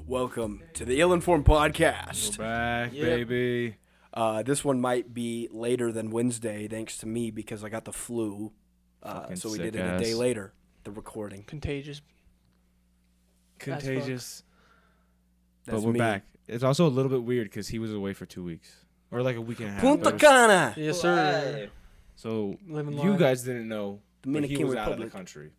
Welcome to the Ill-Informed Podcast. We're back, baby. This one might be later than Wednesday, thanks to me, because I got the flu. So we did it a day later, the recording. Contagious. That's but we're me. back. It's also a little bit weird because he was away for 2 weeks. Or like a week and a half. Punta Cana! Yes, sir. So Living you life. guys didn't know but Dominican he was Republic. out of the country.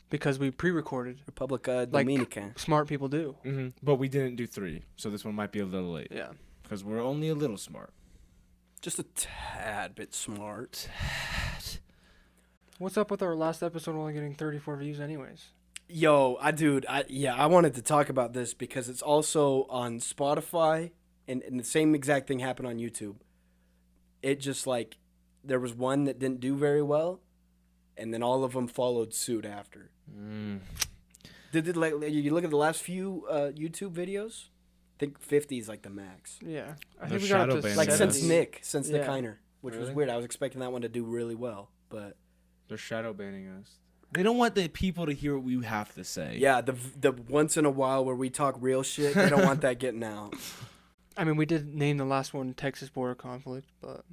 Because we pre-recorded. Republica Like- Dominica. Smart people do. Mm-hmm. But we didn't do 3. So this one might be a little late. Yeah. Because we're only a little smart. Just a tad bit smart. What's up with our last episode only getting 34 views anyways? Yo, I wanted to talk about this because it's also on Spotify, and the same exact thing happened on YouTube. It just like, there was one that didn't do very well, and then all of them followed suit after. Did it, like, you look at the last few YouTube videos? I think 50 is like the max. Yeah. I They're think we got up shadow to banning Like us. 70. since Yeah. the Kiner, which was Really? weird. I was expecting that one to do really well, but They're shadow banning us. They don't want the people to hear what we have to say. yeah, the once in a while where we talk real shit, they don't want that getting out. I mean, we did name the last one Texas border conflict, but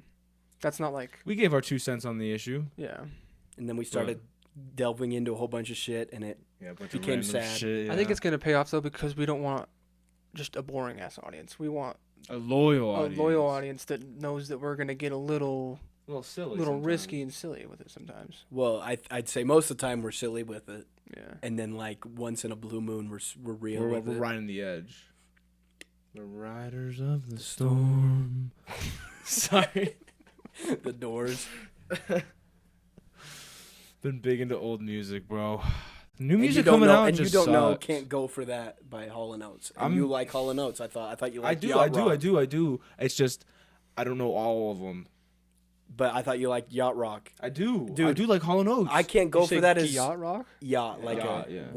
that's not like, We gave our 2 cents on the issue. yeah. And then we started delving into a whole bunch of shit, and it Yeah, a bunch Became of random sad. shit. I think it's going to pay off, though, because we don't want just a boring-ass audience. We want a loyal audience. a loyal audience that knows that we're going to get a little silly. risky and silly with it sometimes. well, I'd say most of the time we're silly with it, Yeah. and then like once in a blue moon we're real We're with it. riding the edge. The riders of the storm. Sorry. The Doors. Been big into old music, bro. New And music you don't coming know, out and just you don't know sucks. can't go for that by Hall & Oates. And I'm- you like Hall & Oates. I thought you I liked do. Yacht Rock. I do. It's just I don't know all of them. But I thought you liked Yacht Rock. I do. Dude, I do like Hall & Oates. I can't go You for say that as yacht rock? yacht, like Yacht, a yeah.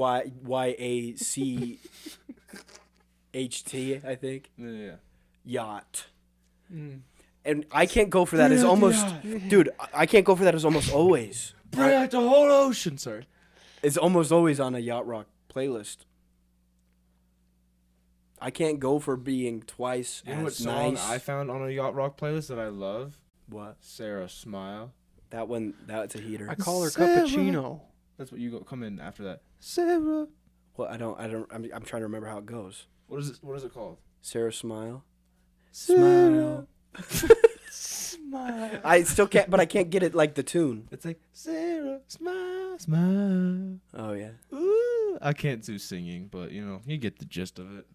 YACHT, I think. Yeah. Yacht. Mm. And I can't go for that as almost, dude. I can't go for that as almost always. Bring out the whole ocean, sorry. It's almost always on a Yacht Rock playlist. I can't go for being twice You know what as song nice. I found on a Yacht Rock playlist that I love? What? Sarah Smile. That one, that's a heater. I call her Sarah. cappuccino. That's what you go come in after that. Sarah. Well, I'm trying to remember how it goes. What is it called? Sarah Smile. Smile. Smile. I still can't, but I can't get it like the tune. It's like Sarah Smile, smile. Oh, yeah. Ooh. I can't do singing, but you get the gist of it.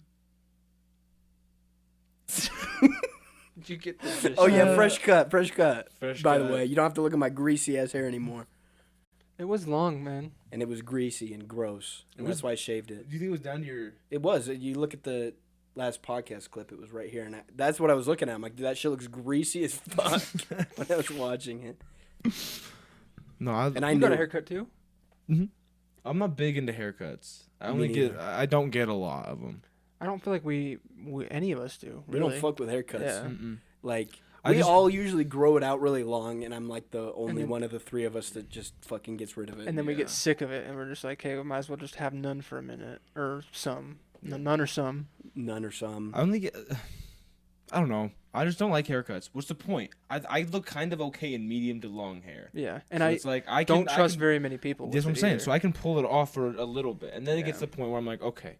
Did you get the Oh, yeah, fresh cut. Fresh By the cut. way, you don't have to look at my greasy ass hair anymore. It was long, man. And it was greasy and gross. And that's why I shaved it. Do you think it was down to your? It was. You look at the last podcast clip, it was right here. And that's what I was looking at. I'm like, dude, that shit looks greasy as fuck when I was watching it. No, And I You knew got a haircut too? I'm not big into haircuts. I Me neither. I don't get a lot of them. I don't feel like we any of us do. we Really. don't fuck with haircuts. Yeah. Like, I we just- all usually grow it out really long, and I'm like the only then- one of the 3 of us that just fucking gets rid of it. And then we Yeah. get sick of it, and we're just like, hey, we might as well just have none for a minute, or some, none or some. None or some. I only get. I don't know. I just don't like haircuts. What's the point? I look kind of okay in medium to long hair. Yeah, and So I it's like don't trust very many people. That's what I'm with it saying. either. So I can pull it off for a little bit, and then it gets Yeah. to the point where I'm like, okay,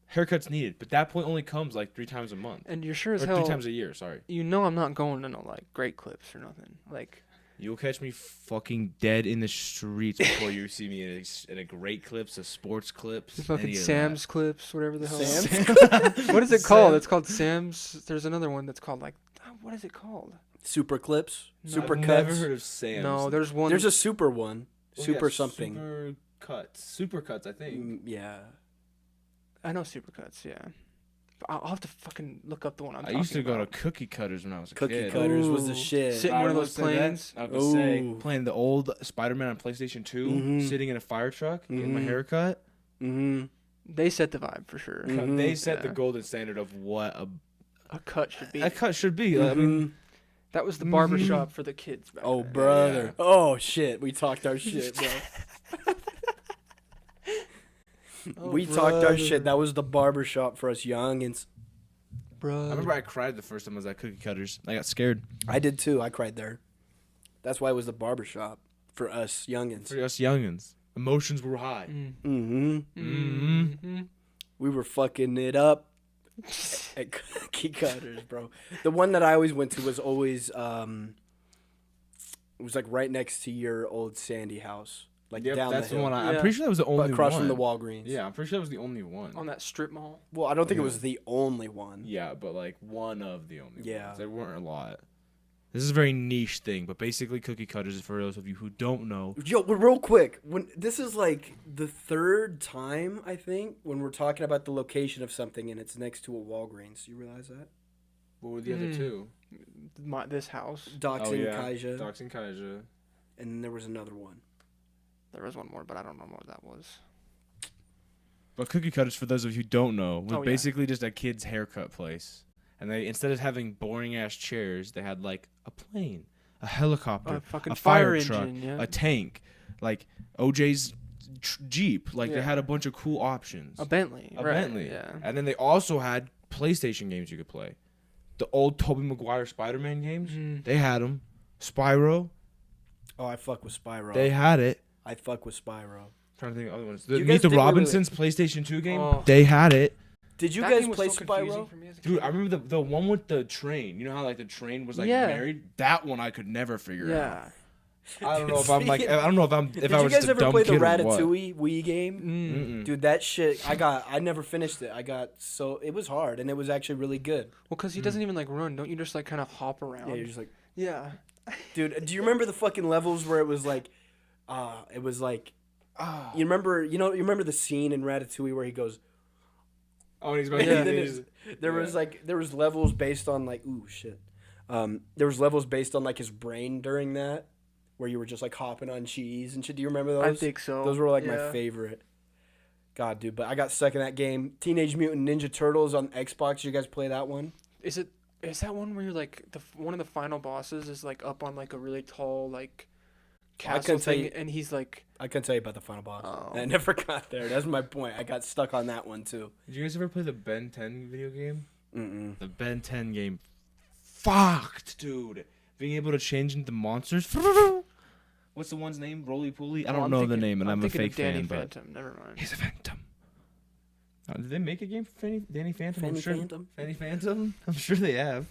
haircut's needed, but that point only comes like 3 times a month, And you're sure as or hell. 3 times a year. Sorry. I'm not going to no like great clips or nothing. Like You'll catch me fucking dead in the streets before you see me in a great clips, a sports clips, fucking any of Sam's clips, whatever the hell. Sam's? What is it called? It's called Sam's. There's another one that's called like, what is it called? Super clips? No. Super I've cuts? never heard of Sam's. No, there's one. There's a super one. Well, Super yeah, something. Super cuts, I think. Yeah. I know Supercuts. Yeah, but I'll have to fucking look up the one I'm I talking used to go about. to Cookie Cutters when I was a Cookie kid. cutters was the Ooh. shit. Sit in one of those planes. I was gonna say, Ooh. playing the old Spider-Man on PlayStation 2, Mhm. sitting in a fire truck, getting my Mhm. hair cut. Mm-hmm. They set the vibe for sure. Mhm. They set the Yeah. golden standard of what A cut should be. a cut should be. I mean, That was the barbershop for the kids back Oh, then. brother. Yeah. Oh, shit. We talked our shit, bro. We talked our shit. That was the barbershop for us youngins. Bro. I remember I cried the first time I was at Cookie Cutters. I got scared. I did too. I cried there. That's why it was the barbershop for us youngins. For us youngins. Emotions were high. We were fucking it up at Cookie Cutters, bro. The one that I always went to was always it was like right next to your old Sandy house, like Yep, down that's the the hill. one. I'm pretty sure that was the only across one. from the Walgreens. Yeah, I'm pretty sure that was the only one. On that strip mall. Well, I don't think it Yeah. was the only one. Yeah, but like one of the only Yeah. ones. There weren't a lot. This is a very niche thing, but basically Cookie Cutters, for those of you who don't know. Yo, but real quick, when this is like the third time I think when we're talking about the location of something and it's next to a Walgreens. You realize that? What were the other two? This house. Dox and Kaija, Dox and Kaija. and then there was another one. There was one more, but I don't know what that was. But Cookie Cutters, for those of you who don't know, was Oh, yeah. basically just a kid's haircut place. And they, instead of having boring ass chairs, they had like a plane, a helicopter, A fucking a fire fire truck, engine, yeah. a tank, like OJ's Jeep. Like they Yeah. had a bunch of cool options. A Bentley. A right, Bentley. Yeah. And then they also had PlayStation games you could play. The old Tobey Maguire Spider-Man games, they had them. Spyro, Oh, I fuck with Spyro. they had it. I fuck with Spyro. Trying to think of other ones. You The guys Meet the did- wait, wait, Robinsons PlayStation 2 game, Oh. they had it. Did you That guys game was play so confusing Spyro? for me as a Dude, kid. I remember the one with the train. You know how like the train was like Yeah. married? That one I could never figure out. Yeah. I don't know if I'm like I don't know if I'm if Did I you was guys just a ever dumb play the kid or what. Ratatouille Wii game? Mm-mm. Dude, that shit, I never finished it. It was hard, and it was actually really good. Well, because he doesn't even like run. Don't you just like kind of hop around? Yeah, you're just like, Yeah. dude, do you remember the fucking levels where it was like, you remember the scene in Ratatouille where he goes, Oh, and he's about and to then there was levels based on like, ooh, shit. There was levels based on like his brain during that, where you were just like hopping on cheese and shit. Do you remember those? I think so. Those were like my Yeah. favorite. God, dude, but I got stuck in that game. Teenage Mutant Ninja Turtles on Xbox. You guys play that one? Is that one where you're like one of the final bosses is like up on like a really tall like I castle couldn't tell thing, you- and he's like I couldn't tell you about the final boss. Oh. I never got there. That's my point. I got stuck on that one too. Did you guys ever play the Ben 10 video game? Mm-mm. The Ben 10 game fucked, dude. Being able to change into monsters. What's the one's name? Roly Poly? I don't know the name, and I'm a thinking fake of Danny fan, but Phantom. Never mind. he's a phantom. Did they make a game for Danny Phantom? Fanny I'm sure. Phantom? Fanny Phantom? I'm sure they have.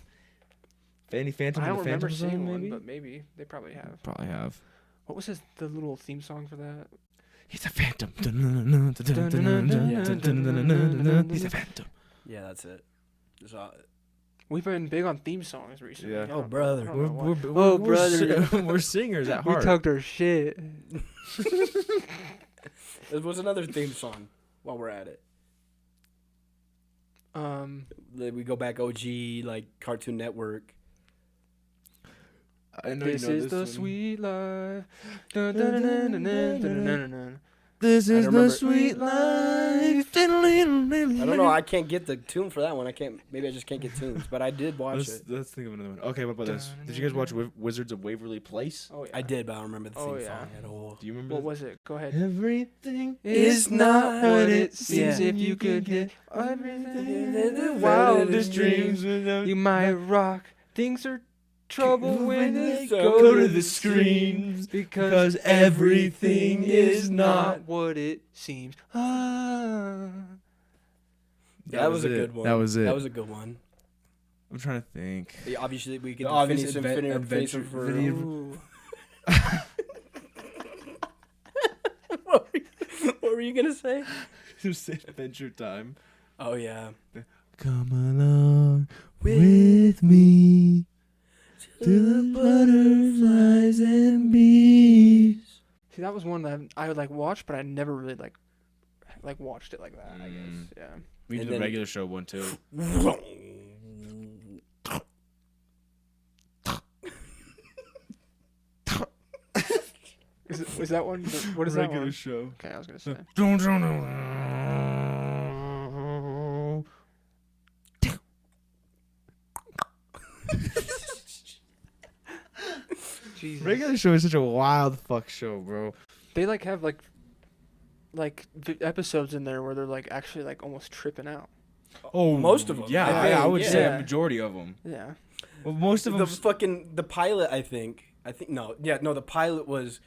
Fanny Phantom I and don't the remember Phantom seeing Zone, one, maybe? but maybe they probably have. Probably have. What was the little theme song for that? He's a phantom. He's a phantom. Yeah, that's it. There's We've been big on theme songs recently. Yeah. I don't- Oh, brother. I don't know why. We're brother. we're singers at We heart. talked our shit. There was another theme song while we're at it. We go back OG, like Cartoon Network. I know This you know is this the one. sweet life. Dun, dun, dun, dun, dun, dun, dun, dun, dun. This I is remember- the sweet life. I I don't know. I can't get the tune for that one. Maybe I just can't get tunes. But I did watch it. Let's think of another one. Okay, what about this? Did you guys watch Wizards of Waverly Place? Oh, yeah. I did, but I don't remember the theme Oh, yeah. song at all. Do you remember? What was it? Go ahead. Everything It's not what it seems Yeah. if you could get everything in the wildest wildest dreams dreams. without You might rock. Things are trouble when you go to the screens because everything is not what it seems. Ah. That was a good one. That was it. That was a good one. I'm trying to think. Yeah, obviously, we could The obvious finish adventure Infinity for. video- Ooh. What were you gonna say? Just Adventure Time. Oh yeah. Come along with me to the butterflies and bees. See, that was one that I would like watch, but I never really like watched it like that. I guess. Yeah. We And did the then- regular show one too. Is that one? What is that regular one? show. Okay, I was gonna say. Don't you know? Jesus. Regular show is such a wild fuck show, bro. They like have like like episodes in there where they're like actually like almost tripping out. Oh, Most of 'em, Yeah, I I think, would say yeah. a majority of them. Yeah. Well, most of them. The pilot, I think the pilot was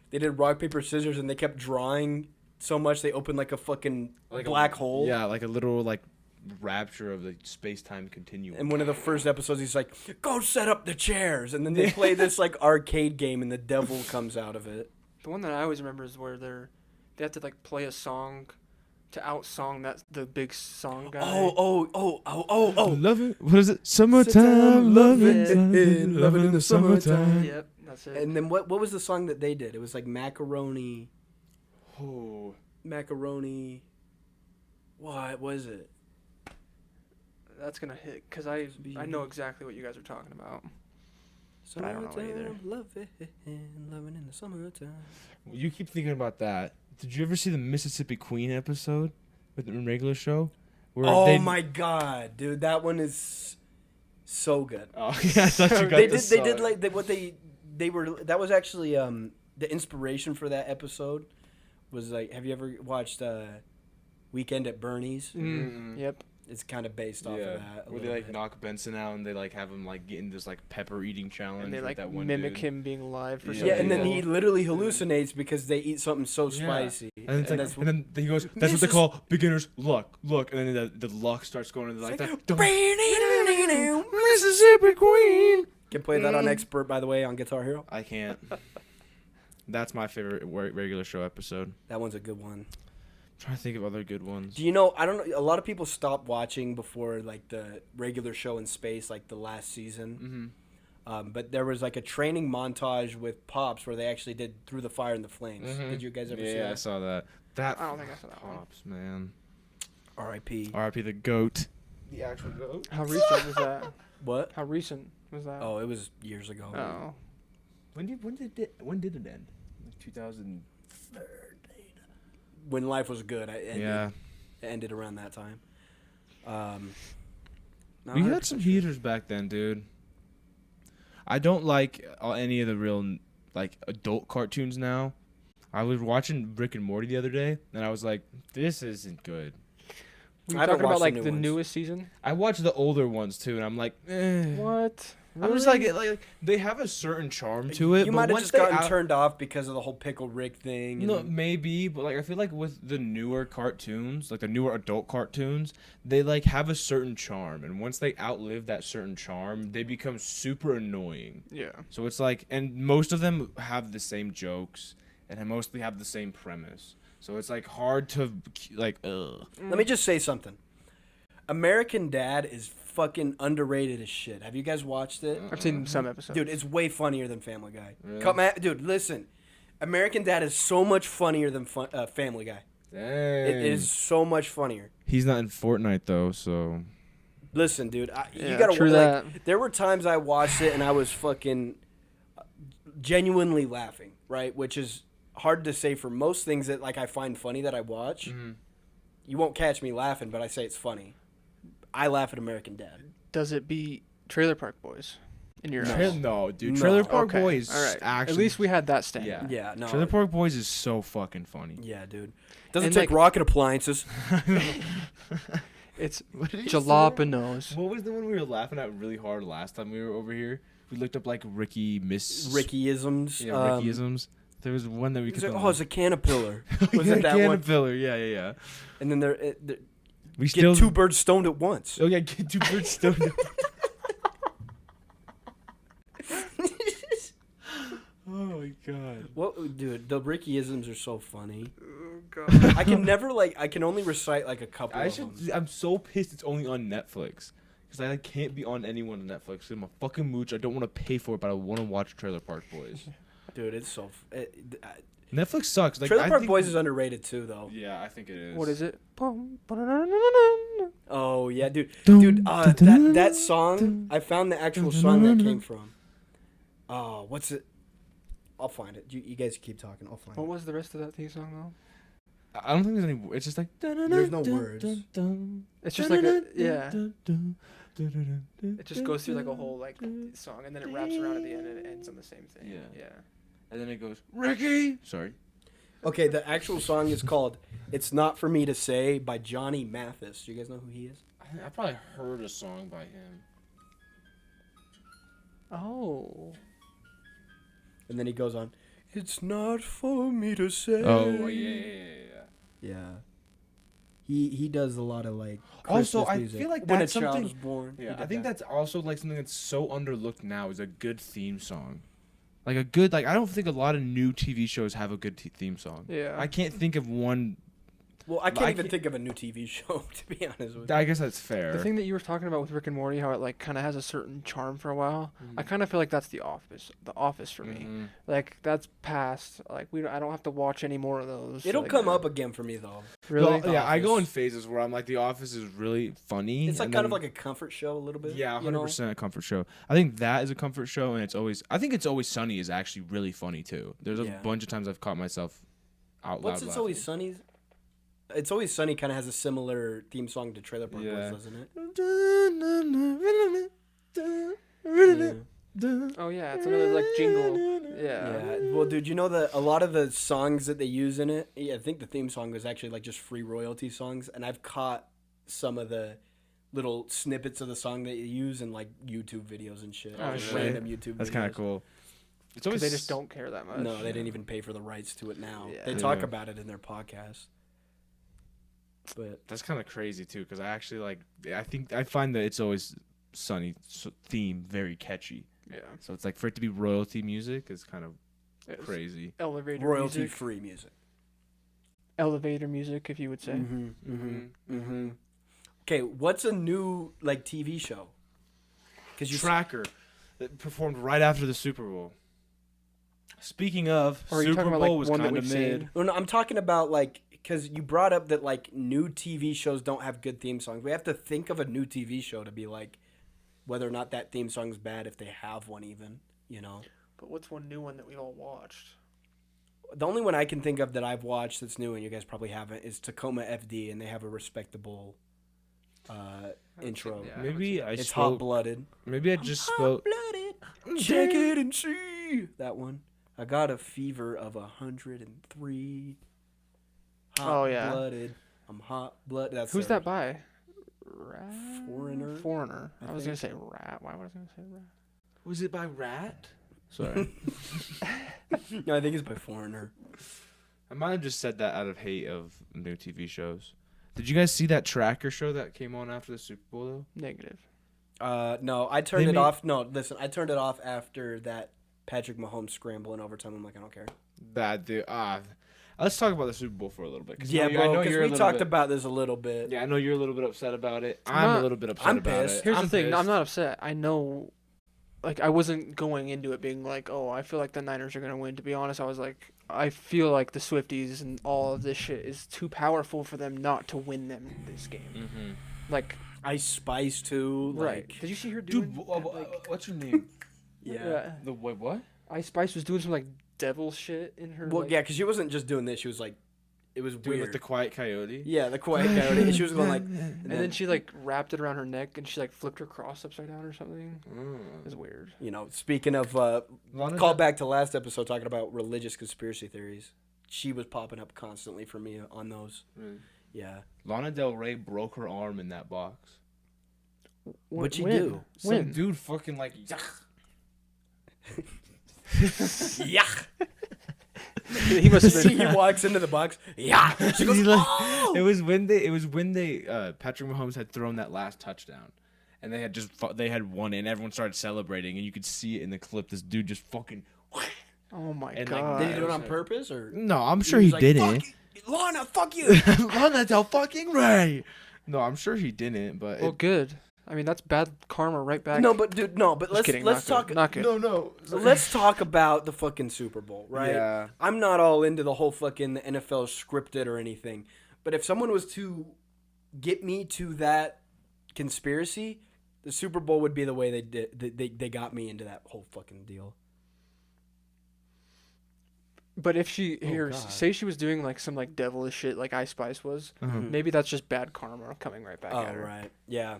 they did rock paper scissors and they kept drawing so much they opened like a fucking black hole. Yeah, like a literal like rapture of the space-time continuum. And one of the first episodes, he's like, "Go set up the chairs," and then they play this like arcade game, and the devil comes out of it. The one that I always remember is where they have to like play a song to outsong the big song guy. Oh! Love it. What is it? Summertime, love it, love it in the summertime. Yep, that's it. And then what was the song that they did? It was like macaroni. Oh, What was it? That's gonna hit because I know exactly what you guys are talking about. But I don't know either. Love it, loving in the summertime. you keep thinking about that. Did you ever see the Mississippi Queen episode with the regular show? Where Oh my god, dude, that one is so good. Oh yeah, I thought you got They this. did like they were that was actually the inspiration for that episode was like, have you ever watched Weekend at Bernie's? Yep. It's kind of based off of that. Where they like knock Benson out and they like have him like get in this like pepper eating challenge. And they with like that one mimic dude. him being alive for Yeah, some Yeah, and then people. he literally hallucinates because they eat something so spicy. And, it's like, that's and then he goes, "That's what they call beginner's luck." Look, and then the luck starts going into like that. Mississippi Queen. Can play that on Expert, by the way, on Guitar Hero. I can't. That's my favorite regular show episode. That one's a good one. I'm trying to think of other good ones. Do you know? I don't know. A lot of people stopped watching before like the regular show in space, like the last season. But there was like a training montage with Pops where they actually did Through the Fire and the Flames. Did you guys ever see Yeah, I that? saw that. I don't think I saw that one. Pops, man. R.I.P. R.I.P. the goat. The actual goat. How recent was that? What? How recent was that? Oh, it was years ago. Oh. When did it end? Like 2000. When life was good, it Yeah. ended around that time. We had some heaters back then, dude. I don't like any of the real like adult cartoons now. I was watching Rick and Morty the other day, and I was like, "This isn't good." Were you I don't talking about watch the like new the ones. newest season? I watched the older ones too, and I'm like, eh. What? I'm just like they have a certain charm to it. You but might have once just they gotten turned off because of the whole Pickle Rick thing. You know, and- maybe, but like I feel like with the newer cartoons, like the newer adult cartoons, they like have a certain charm, and once they outlive that certain charm, they become super annoying. Yeah. So it's like, and most of them have the same jokes, and they mostly have the same premise. So it's like hard to like. Let me just say something. American Dad is fucking underrated as shit. Have you guys watched it? I've seen some episodes. Dude, it's way funnier than Family Guy. Really? Dude, listen. American Dad is so much funnier than Family Guy. Dang. It is so much funnier. He's not in Fortnite though, so. Listen, dude, you Yeah, gotta true like, that. there were times I watched it and I was fucking genuinely laughing, right? Which is hard to say for most things that like I find funny that I watch. You won't catch me laughing, but I say it's funny. I laugh at American Dad. Does it beat Trailer Park Boys in your eyes? No, dude. No. Trailer Park Okay, Boys. all right. Actually, At least we had that standard. Yeah. Yeah, no. Trailer Park Boys is so fucking funny. Yeah, dude. Doesn't And, take like- rocket appliances. It's What did he jalapenos. What was the one we were laughing at really hard last time we were over here? We looked up like Rickyisms. Yeah, Rickyisms. There was one that we He's could. like, oh, it's a caterpillar. Was yeah, it that one? Caterpillar. Yeah. And then We get still two birds stoned at once. Oh yeah, get two birds stoned. Oh my god. What, dude? The Rickyisms are so funny. Oh, God. I can never I can only recite like a couple I of should. them. I'm so pissed it's only on Netflix. Because I like, can't be on anyone on Netflix. I'm a fucking mooch. I don't want to pay for it, but I want to watch Trailer Park Boys. Dude, it's so. Netflix sucks. Like, Trailer I Park think- Boys is underrated too, though. Yeah, I think it is. What is it? Oh yeah, dude. That song. I found the actual song that came from. Oh, what's it? I'll find it. You guys keep talking. I'll find What it. was the rest of that theme song though? I don't think there's any. It's just like. There's no words. It's just like a yeah. It just goes through like a whole like song and then it wraps around at the end and it ends on the same thing. Yeah. Yeah. And then it goes, Ricky! Sorry. Okay, the actual song is called "It's Not For Me to Say" by Johnny Mathis. Do you guys know who he is? I probably heard a song by him. Oh. And then he goes on, "It's not for me to say." Oh yeah. Yeah. He does a lot of like Also, Christmas I music. feel like When that's a Child something. Was Born. he Yeah, did I think that. that's also like something that's so underlooked now is a good theme song. Like a good I don't think a lot of new TV shows have a good theme song. Yeah. I can't think of one. Well, I can't I even can't- think of a new TV show, to be honest with you. I guess that's fair. The thing that you were talking about with Rick and Morty, how it like kind of has a certain charm for a while. I kind of feel like that's The Office. The Office for me. Mhm. Like that's past. Like I don't have to watch any more of those. It'll like, come up again for me, though. Really? Well, yeah, I go in Office. phases where I'm like, The Office is really funny. It's like and kind of then- like a comfort show a little bit. Yeah, you know? 100% a comfort show. I think that is a comfort show, and I think It's Always Sunny is actually really funny too. There's a Yeah. bunch of times I've caught myself out What's loud It's laughing. Always Sunny? It's Always Sunny kind of has a similar theme song to Trailer Park Yeah. Boys, doesn't it? Oh yeah, it's another like jingle. Yeah. Yeah. Well, dude, you know that a lot of the songs that they use in it, I think the theme song was actually like just free royalty songs, and I've caught some of the little snippets of the song that you use in like YouTube videos and shit. Oh, Just shit. random YouTube That's videos. kind of cool. It's Because always they just don't care that much. No, they didn't even pay for the rights to it now. Yeah. They talk Yeah. about it in their podcast. But That's kind of crazy too, because I actually I find that It's Always Sunny theme very catchy. Yeah. So it's like for it to be royalty music is kind of It's crazy. Elevator royalty music. free music. Elevator music, if you would say. Okay, what's a new like TV show? Because you Tracker that performed right after the Super Bowl. Speaking of, Or are you Super talking Bowl about like was one that kind of we've mid. seen? Well, no, I'm talking about like because you brought up that like new TV shows don't have good theme songs. We have to think of a new TV show to be like whether or not that theme song's bad if they have one even. You know, But what's one new one that we all watched? the only one I can think of that I've watched that's new and you guys probably haven't is Tacoma FD, and they have a respectable intro. Yeah. Maybe I It's spoke. hot blooded. Maybe I just spoke. Blooded. Check it and see that one. I got a fever of 103. Oh, yeah. Blooded. I'm hot blooded. That's Who's their- that by? Rat? Foreigner? Foreigner. I I was going think. to say rat. Why was I going to say rat? Was it by Rat? Sorry. No, I think it's by Foreigner. I might have just said that out of hate of new TV shows. Did you guys see that Tracker show that came on after the Super Bowl though? Negative. No, I turned They it made- off. No, listen, I turned it off after that Patrick Mahomes scramble in overtime. I'm like, I don't care. That dude. Let's talk about the Super Bowl for a little bit. Yeah, bro, because we talked about this a little bit. Yeah, I know you're a little bit upset about it. I'm I'm not- a little bit upset I'm about pissed. it. Here's I'm the thing. pissed. I'm not upset. I know, like, I wasn't going into it being like, oh, I feel like the Niners are going to win. To be honest, I was like, I feel like the Swifties and all of this shit is too powerful for them not to win them this game. Mm-hmm. Like, Ice Spice too. right. Like, Did you see her doing Dude, that, like, what's your name? yeah. The what? Ice Spice was doing some, like, devil shit in her, Well, like, yeah, because she wasn't just doing this. She was like, it was Doing weird. like the Quiet Coyote. Yeah, the quiet coyote. And she was going like, and then she, like, wrapped it around her neck and she, like, flipped her cross upside down or something. It was weird. you know, speaking of, Lana call Del- back to last episode talking about religious conspiracy theories. She was popping up constantly for me on those. Really? Yeah. Lana Del Rey broke her arm in that box. What'd she When? do? Some When? dude fucking like. Yeah. He must have he been. walks into the box. Yeah. She goes, He's like- oh! It was when they Patrick Mahomes had thrown that last touchdown, and they had they had won, and everyone started celebrating, and you could see it in the clip. This dude just fucking. Oh my And, like, god. Did he do it on purpose or? No, I'm sure was he like, didn't. "Fuck you, Lana, fuck you. Lana Del fucking Rey. No, I'm sure he didn't, but Well, good. I mean, that's bad karma right back. No, but dude, no, but Just kidding, let's not talk. good, not good. no. Let's talk about the fucking Super Bowl, right? Yeah. I'm not all into the whole fucking NFL scripted or anything, but if someone was to get me to that conspiracy, the Super Bowl would be the way they did. They got me into that whole fucking deal. But if she here, God. say she was doing like some like devilish shit like Ice Spice was, Uh-huh. maybe that's just bad karma coming right back Oh at her. right, yeah.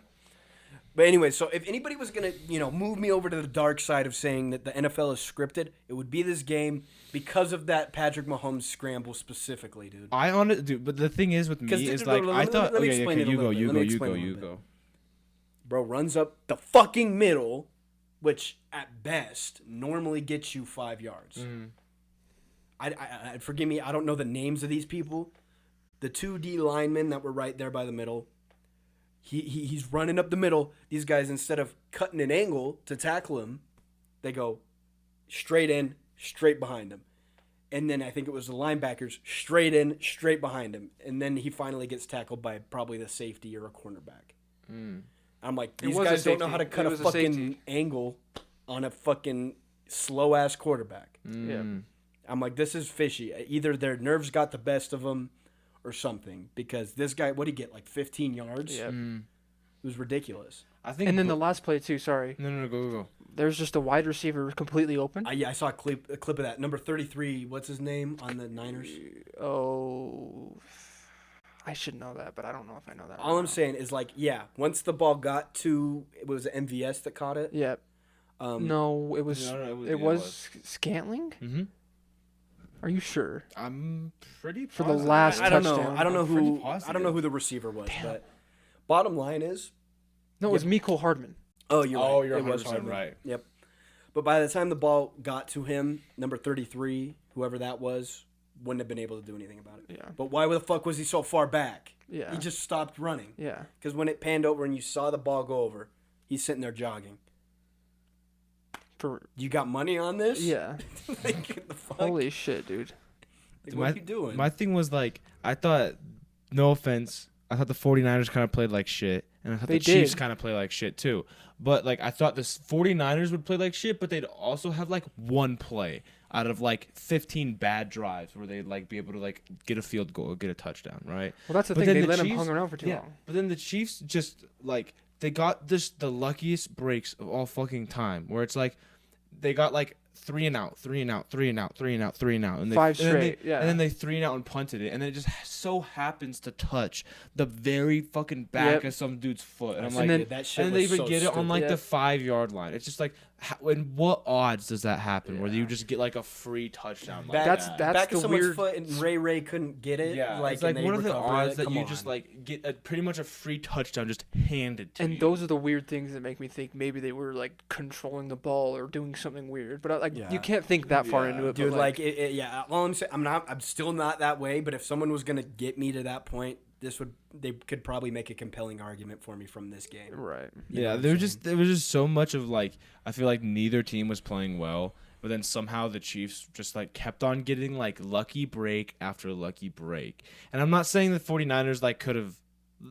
But anyway, so if anybody was gonna, move me over to the dark side of saying that the NFL is scripted, it would be this game because of that Patrick Mahomes scramble specifically, dude. Dude, but the thing is with me is like I thought. Let me Okay, explain it a little bit. You go. Bro runs up the fucking middle, which at best normally gets you 5 yards. I forgive me, I don't know the names of these people. The 2D linemen that were right there by the middle. He's running up the middle. These guys, instead of cutting an angle to tackle him, they go straight in, straight behind him. And then I think it was the linebackers straight in, straight behind him. And then he finally gets tackled by probably the safety or a cornerback. I'm like, these guys don't know how to cut a fucking angle on a fucking slow-ass quarterback. Yeah. I'm like, this is fishy. Either their nerves got the best of them or something, because this guy, what did he get, like 15 yards? Yep. It was ridiculous. I think. And then the last play too. Sorry. No, go. There's just a wide receiver completely open. Yeah, I saw a clip of that. Number 33, what's his name on the Niners? Oh, I should know that, but I don't know if I know that. All I'm saying is, like, yeah, once the ball got to, it was MVS that caught it. Yep. No, it was. No, it was Scantling. Mm-hmm. Are you sure? I'm pretty For the positive. last I don't know. touchdown. I don't know I'm pretty who. positive. I don't know who the receiver was, but bottom line is, No, it was Mecole Hardman. oh, you're right. Oh, you're It was 100% Hardman. right. Yep. But by the time the ball got to him, number 33, whoever that was, wouldn't have been able to do anything about it. Yeah. But why the fuck was he so far back? Yeah. He just stopped running. Yeah. Because when it panned over and you saw the ball go over, he's sitting there jogging. For You got money on this? yeah. Like, what the fuck? Holy shit, dude. Like, what are you doing? My thing was like, I thought, no offense, I thought the 49ers kind of played like shit, and I thought They the Chiefs did. kind of play like shit too. But like, I thought the 49ers would play like shit, but they'd also have like one play out of like 15 bad drives where they'd like be able to like get a field goal, or get a touchdown, right? Well, that's the But thing. then They the let him Chiefs- hung around for too Yeah, long. but then the Chiefs just like they got the luckiest breaks of all fucking time, where it's like they got like 3 and out, 3 and out, 3 and out, 3 and out, 3 and out, and they, Five and then straight, yeah. and then they 3 and out and punted it, and then it just so happens to touch the very fucking back Yep. of some dude's foot, and I'm And like, then- then, that shit and then they was even so get it on stupid. like Yeah. the 5-yard line. It's just like, and what odds does that happen? Where you just get like a free touchdown like Back, that? That's back the of someone's weird- foot and Ray couldn't get it. Yeah, like, it's like and they what are the recovered odds it? that Come you on. just like get pretty much a free touchdown just handed to you? And those are the weird things that make me think maybe they were like controlling the ball or doing something weird. But like Yeah. you can't think that far Yeah. into it. Dude, but, like, yeah. All I'm saying, I'm still not that way. But if someone was gonna get me to that point, they could probably make a compelling argument for me from this game. right. You know Yeah, what I'm there saying? was just so much of like, I feel like neither team was playing well, but then somehow the Chiefs just like kept on getting like lucky break after lucky break. And I'm not saying the 49ers like could have,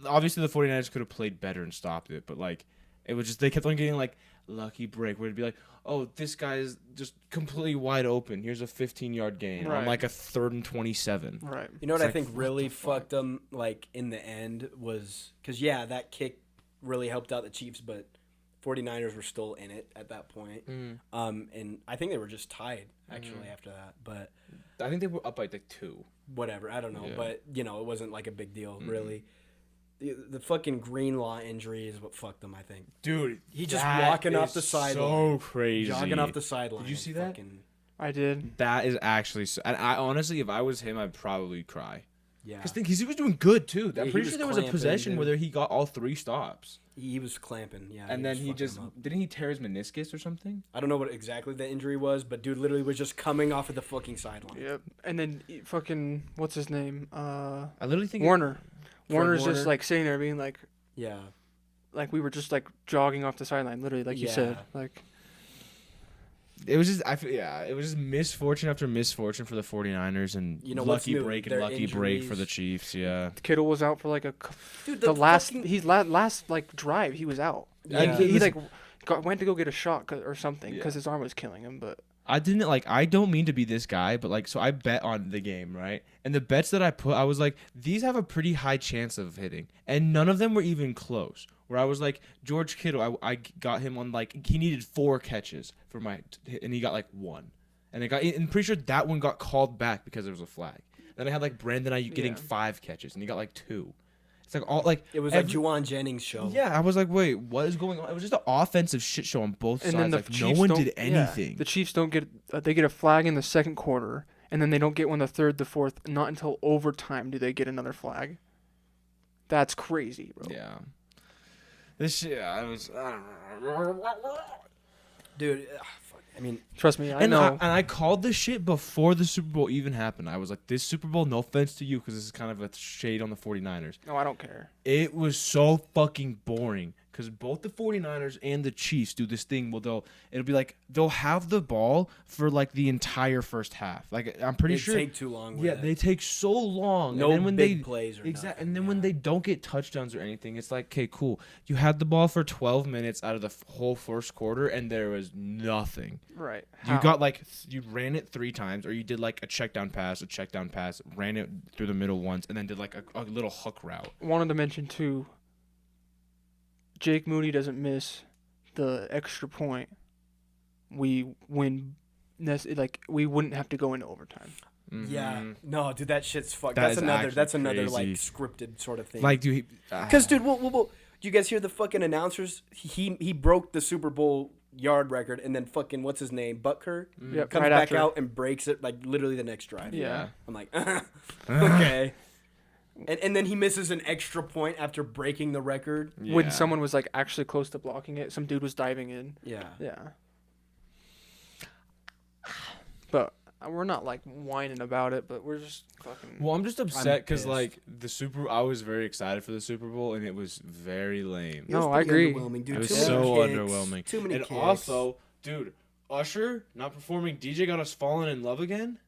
obviously the 49ers could have played better and stopped it, but like it was just they kept on getting like lucky break where it'd be like, oh, this guy is just completely wide open. Here's a 15-yard gain on Right. like a 3rd and 27. Right. You know what It's I like, think what really the fuck? fucked them, like, in the end was... Because, yeah, that kick really helped out the Chiefs, but 49ers were still in it at that point. And I think they were just tied, actually, after that. But I think they were up by like 2. whatever, I don't know. Yeah. But, it wasn't, like, a big deal, really. The fucking Greenlaw injury is what fucked them, I think. Dude, He just that walking off is the sideline. So crazy. Jogging off the sideline. Did you see that? fucking- I did. That is actually so, and I honestly, if I was him, I'd probably cry. Yeah. Because he was doing good too. Yeah, I'm he pretty was sure there was a clamping, possession dude. where he got all 3 stops, He was clamping, yeah. and then was he fucking just him up. didn't he tear his meniscus or something? I don't know what exactly the injury was, but dude literally was just coming off of the fucking sideline. Yep. And then fucking what's his name? I literally think Warner. Warner's Warner. just like sitting there being like Yeah. we were just like jogging off the sideline, literally, like you said. Like it was just it was just misfortune after misfortune for the 49ers and what's lucky new? break and Their lucky break for the injuries. Chiefs. Yeah, Kittle was out for like Dude, the last fucking- he's last like drive he was out. Yeah. Like, he Listen- like went to go get a shot or something because Yeah. his arm was killing him. But I don't mean to be this guy, but like, so I bet on the game, right? And the bets that I put, I was like, these have a pretty high chance of hitting, and none of them were even close. Where I was like, George Kittle, I got him on like he needed 4 catches for and he got like 1, and I'm pretty sure that one got called back because there was a flag. Then I had like Brandon Ayuk getting Yeah. 5 catches, and he got like 2. It's like all like It was like Juwan Jennings' show. Yeah, I was like, wait, what is going on? It was just an offensive shit show on both sides. then the Like no Chiefs one don't- did anything. The Chiefs don't get they get a flag in the second quarter, and then they don't get one the third, the fourth. Not until overtime do they get another flag. That's crazy, bro. Yeah. This shit, I don't know. Dude. Fuck. I mean, Trust me, I And know. I called this shit before the Super Bowl even happened. I was like, this Super Bowl, no offense to you, because this is kind of a shade on the 49ers. No, I don't care. It was so fucking boring because both the 49ers and the Chiefs do this thing where it'll be like they'll have the ball for like the entire first half. Like I'm pretty they sure take too long. With yeah, it. they take so long. No and then when big plays or exactly. nothing, And then when they don't get touchdowns or anything, it's like, okay, cool. You had the ball for 12 minutes out of the whole first quarter, and there was nothing. Right. You How? got like you ran it 3 times, or you did like a check down pass, ran it through the middle once, and then did like a little hook route. Wanted to mention too. Jake Moody doesn't miss the extra point. We win. Like we wouldn't have to go into overtime. Yeah. No, dude, that shit's fucked. That That's is another. actually That's another like crazy. scripted sort of thing. Like, dude, Because, dude, do you guys hear the fucking announcers? He broke the Super Bowl yard record, and then fucking what's his name, Butker, Yep, comes right back after. out and breaks it like literally the next drive. Yeah. I'm like, okay. And then he misses an extra point after breaking the record. When someone was like actually close to blocking it, some dude was diving in. Yeah. Yeah. But we're not like whining about it, but we're just fucking. Well, I'm just upset because pissed. like I was very excited for the Super Bowl, and it was very lame. It was No, I pretty agree. underwhelming, dude. It was Too so many kicks, underwhelming. Too many And kicks. also, dude, Usher not performing. DJ got us falling in love again.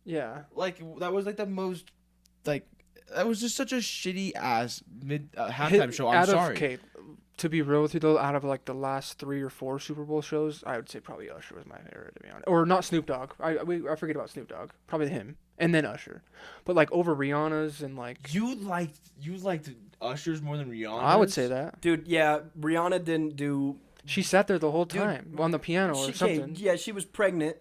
Yeah. Like that was like the most like that was just such a shitty ass mid halftime Hit- show. I'm out of- sorry. Okay, to be real with you though, out of like the last 3 or 4 Super Bowl shows, I would say probably Usher was my favorite, to be honest. Or not Snoop Dogg. I forget about Snoop Dogg. Probably him, and then Usher. But like over Rihanna's and like. You liked Usher's more than Rihanna. I would say that. Dude, yeah, Rihanna didn't do. She sat there the whole Dude, time on the piano or something. Yeah, she was pregnant.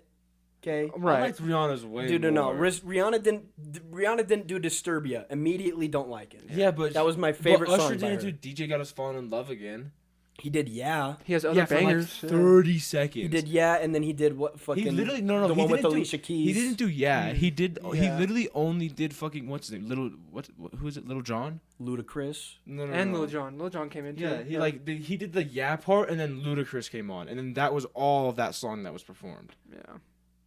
Okay. I Right. liked Rihanna's way Dude, no, more. Rihanna didn't do Disturbia. Immediately don't like it. Yeah, but That was my favorite Usher song by didn't her. do DJ Got Us Falling in Love Again. He did, yeah. He has other Yeah, for like bangers. 30 seconds. He did, yeah, and then he did what fucking. He literally no. the he one with didn't do- Alicia Keys. He didn't do He did. He Yeah. literally only did fucking what's his name? Who is it? Little John? Ludacris. No, And Lil Jon. Lil Jon came in too. Yeah, he did the part, and then Ludacris came on, and then that was all of that song that was performed. Yeah.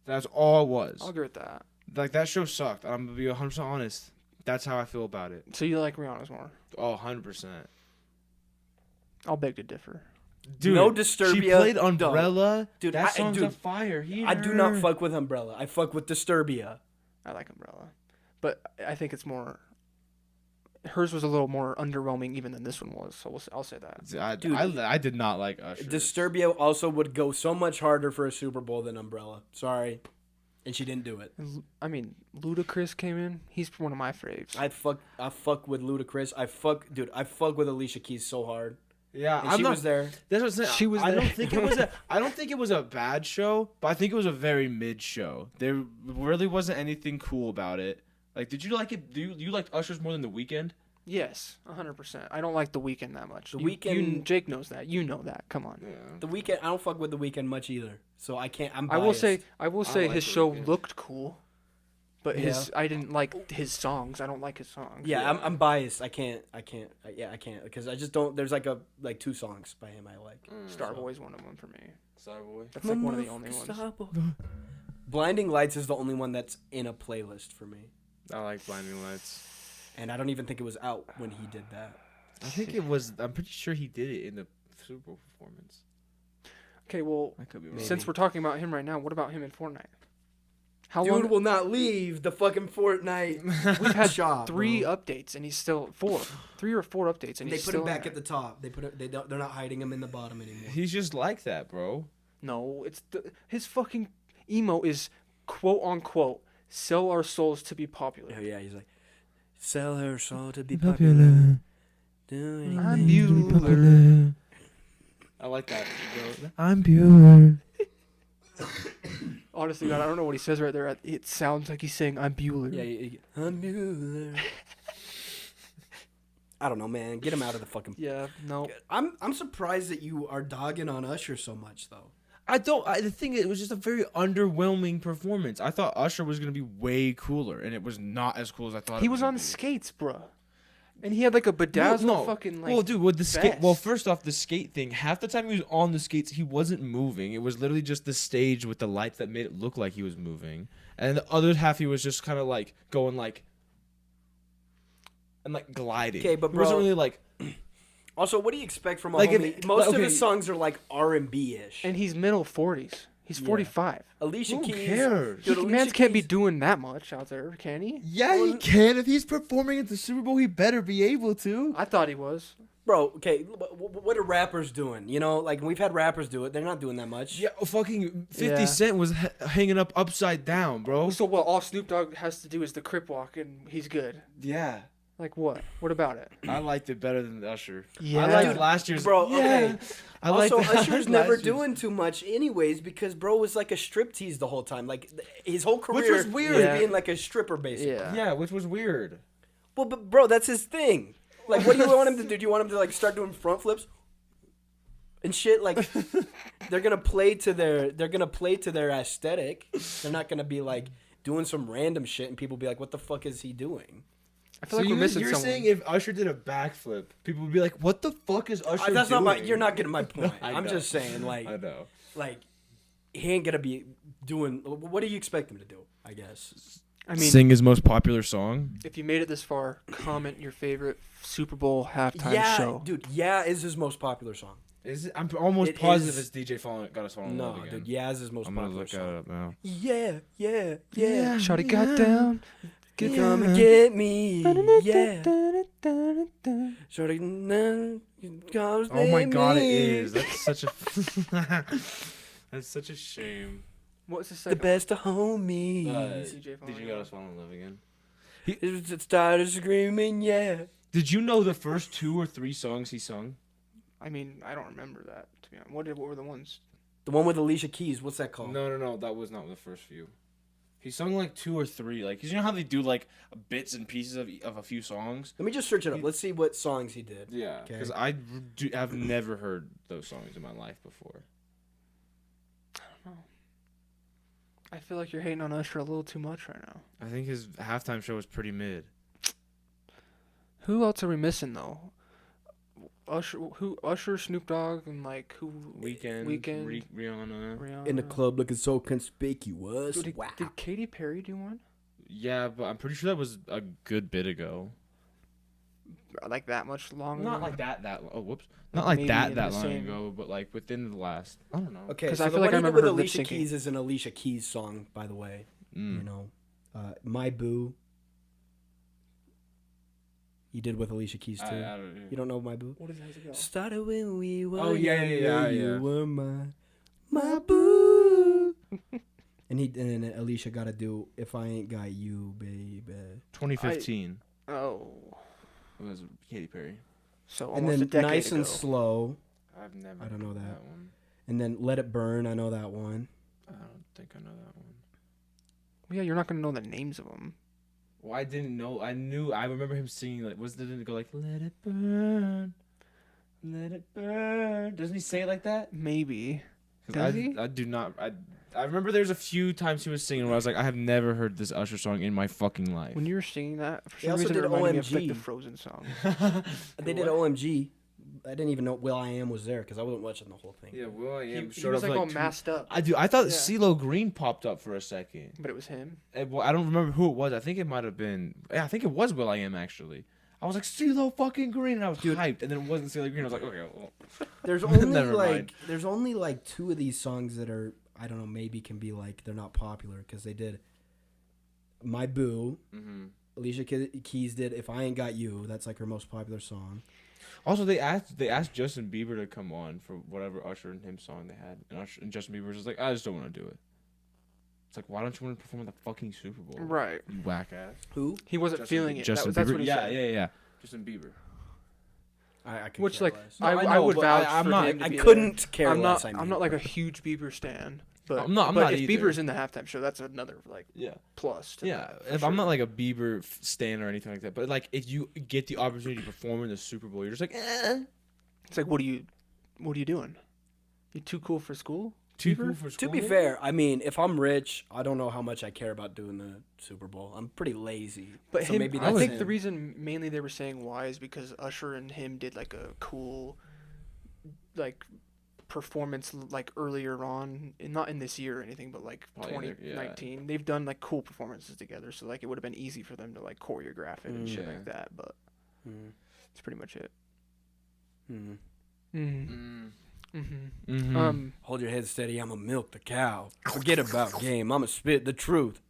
That's all it was. I'll agree with that. Like that show sucked. I'm gonna be 100% honest. That's how I feel about it. So you like Rihanna's more? Oh, 100%. I'll beg to differ. Dude, No Disturbia, She played dog. Umbrella. Dude, that song's dude, a fire. I do not fuck with Umbrella. I fuck with Disturbia. I like Umbrella, but I think it's more. Hers was a little more underwhelming even than this one was. So I'll say that. Dude. I did not like Usher. Disturbia also would go so much harder for a Super Bowl than Umbrella. Sorry. And she didn't do it. I mean, Ludacris came in. He's one of my faves. I fuck with Ludacris. I fuck with Alicia Keys so hard. Yeah, And I'm she not, was there. That's what I'm saying. She was I there. don't think it was a. I don't think it was a bad show, but I think it was a very mid show. There really wasn't anything cool about it. Like, did you like it? You liked Usher's more than The Weeknd? Yes, 100%. I don't like The Weeknd that much. The You- Weeknd- Jake knows that. You know that. Come on. Yeah. The Weeknd, I don't fuck with The Weeknd much either. So I can't. I'm I biased. will say like his The show Weeknd. looked cool, but Yeah. I didn't like his songs. I don't like his songs. Yeah, I'm biased. I can't because I just don't. There's like 2 songs by him I like. Starboy's one of them for me. Starboy. That's like one of the only ones. Blinding Lights is the only one that's in a playlist for me, I like Blinding Lights. and I don't even think it was out when he did that. I think it was. I'm pretty sure he did it in the Super Bowl performance. Okay, well, I could be wrong. Maybe. since we're talking about him right now, what about him in Fortnite? How Dude long? will not leave the fucking Fortnite. We've had shop, 3 bro. updates, and he's still 3 or 4 updates, and They he's put still him back there. at the top. They're not hiding him in the bottom anymore. He's just like that, bro. No, it's his fucking emo is quote unquote sell our souls to be popular. Yeah, he's like, sell her soul to be popular. Do anything I'm to be Bueller. popular. I like that. I'm Bueller. Honestly, God, I don't know what he says right there. It sounds like he's saying I'm Bueller. Yeah, I'm Bueller. I don't know, man. Get him out of the fucking. Yeah, no. I'm surprised that you are dogging on Usher so much, though. The thing is, it was just a very underwhelming performance. I thought Usher was gonna be way cooler, and it was not as cool as I thought. He it was would on be. skates, bro. And he had like a bedazzled fucking like. Well, dude, with the skate. vest. Well, first off, the skate thing. Half the time he was on the skates, he wasn't moving. It was literally just the stage with the lights that made it look like he was moving. And the other half, he was just kind of like going like, and like gliding. Okay, but He wasn't bro- really like. Also, what do you expect from a Like, if homie? it- Most of okay. his songs are like R&B ish. And he's middle 40s. He's Yeah. 45. Alicia Who Keys. cares? Dude, He Alicia can't be Keys- doing that much out there, can he? Yeah, he can. If he's performing at the Super Bowl, he better be able to. I thought he was. Bro, okay, what are rappers doing? You know, like we've had rappers do it. They're not doing that much. Yeah, fucking 50 Yeah. Cent was hanging up upside down, bro. So what? All Snoop Dogg has to do is the crip walk, and he's good. Yeah. Like what? What about it? I liked it better than Usher. Yeah. I liked Dude, last year's. bro, Yeah. okay. I liked Also, that Usher's last never year's. doing too much, anyways, because bro was like a striptease the whole time. Like his whole career Which was weird. was Yeah. being like a stripper, basically. Yeah. Yeah, which was weird. Well, but bro, that's his thing. Like, what do you want him to do? Do you want him to like start doing front flips and shit? Like, they're gonna play to their aesthetic. They're not gonna be like doing some random shit, and people be like, "What the fuck is he doing?" I feel like we're missing you're someone. saying if Usher did a backflip, people would be like, "What the fuck is Usher That's doing?" not my. You're not getting my point. I I'm know. just saying, like, I know. like he ain't gonna be doing. What do you expect him to do? I guess. I mean, Sing his most popular song. if you made it this far, comment your favorite Super Bowl halftime Yeah, show. dude. Yeah, is his most popular song. Is it? I'm almost It positive is- it's DJ Got Us Falling in Love No, again. dude. Yeah, is his most I'm gonna popular look song. that up now. Yeah, yeah, yeah. Shawty got down. Get come and get me. Yeah. Shorty, Oh my god, it is. That's such a. That's such a shame. What's the the second? best of homies. CJ Did you Got Us Falling in Love again? It started screaming, yeah. Did you know the first 2 or 3 songs he sung? I mean, I don't remember that. To be honest, what were the ones? The one with Alicia Keys. What's that called? No, that was not the first few. He sung like 2 or 3, like, 'cause you know how they do like bits and pieces of a few songs. Let me just search it up. Let's see what songs he did. Yeah, Okay. because have never heard those songs in my life before. I feel like you're hating on Usher a little too much right now. I think his halftime show was pretty mid. Who else are we missing though? Usher, Snoop Dogg, and like who? Weekend, Rihanna. Rihanna. In the club looking so conspicuous. Dude, Wow. did Katy Perry do one? Yeah, but I'm pretty sure that was a good bit ago. Like that much longer? Not like that. Oh, whoops. Not like Maybe that in the long same- ago, but like within the last. I don't know. Okay, 'Cause so I the feel like one I he did remember with her Alicia lip-syncing. Keys is an Alicia Keys song, by the way. Mm. You know, My Boo. He did with Alicia Keys too. I don't, You don't know My Boo? What is that go? Started when we were Oh, yeah, younger, yeah, you yeah. were my boo. and then Alicia got to do If I Ain't Got You, Baby. 2015. Oh, It was Katy Perry. so And almost then a decade Nice ago. and Slow. I've never. I don't know heard that. one. And then Let It Burn. I know that one. I don't think I know that one. Yeah, you're not gonna know the names of them. Well, I didn't know. I remember him singing like. Didn't it go like "Let it burn, let it burn"? Doesn't he say it like that? Maybe. 'Cause Does he? I do not. I remember there's a few times he was singing where I was like, I have never heard this Usher song in my fucking life. When you were singing that, for They some also reason it did reminded me of like OMG. the Frozen song. They did What? OMG. I didn't even know Will I Am was there because I wasn't watching the whole thing. Yeah, Will I Am He showed was up like all like masked up, I thought Yeah. CeeLo Green popped up for a second. but it was him. Well, I don't remember who it was. I think it might have been. Yeah, I think it was Will I Am actually. I was like CeeLo fucking Green, and I was hyped, and then it wasn't CeeLo Green. I was like, okay, well. There's only Never mind. there's only like 2 of these songs that are, I don't know, maybe can be like they're not popular because they did My Boo. Mm-hmm. Alicia Keys did If I Ain't Got You. That's like her most popular song. Also, they asked Justin Bieber to come on for whatever Usher and him song they had, and Justin Bieber was just like, I just don't want to do it. It's like, why don't you want to perform at the fucking Super Bowl? Right. You whack ass. Who? He wasn't feeling it. Justin That's Bieber. what he yeah, said. yeah. Justin Bieber. I Which care like less. No, I I know, would but vouch I'm for not- him to I be couldn't there. care I'm less. not. I mean. I'm not like a huge Bieber stan. But I'm not if either. Bieber's in the halftime show, that's another plus. To Yeah, that, for if I'm sure. not like a Bieber stan or anything like that, but like if you get the opportunity to perform in the Super Bowl, you're just like, It's like, what are you doing? You too cool for school? too Bieber? cool for To school. be fair, I mean, if I'm rich, I don't know how much I care about doing the Super Bowl. I'm pretty lazy. But so him, maybe I that's think him. the reason mainly they were saying why is because Usher and him did like a cool, like, performance like earlier on, not in this year or anything, but like Probably 2019. They've done like cool performances together, so like it would have been easy for them to like choreograph it and shit Yeah. like that. But Mm. that's pretty much it. Mm. Hold your head steady. I'ma milk the cow. Forget about game. I'ma spit the truth.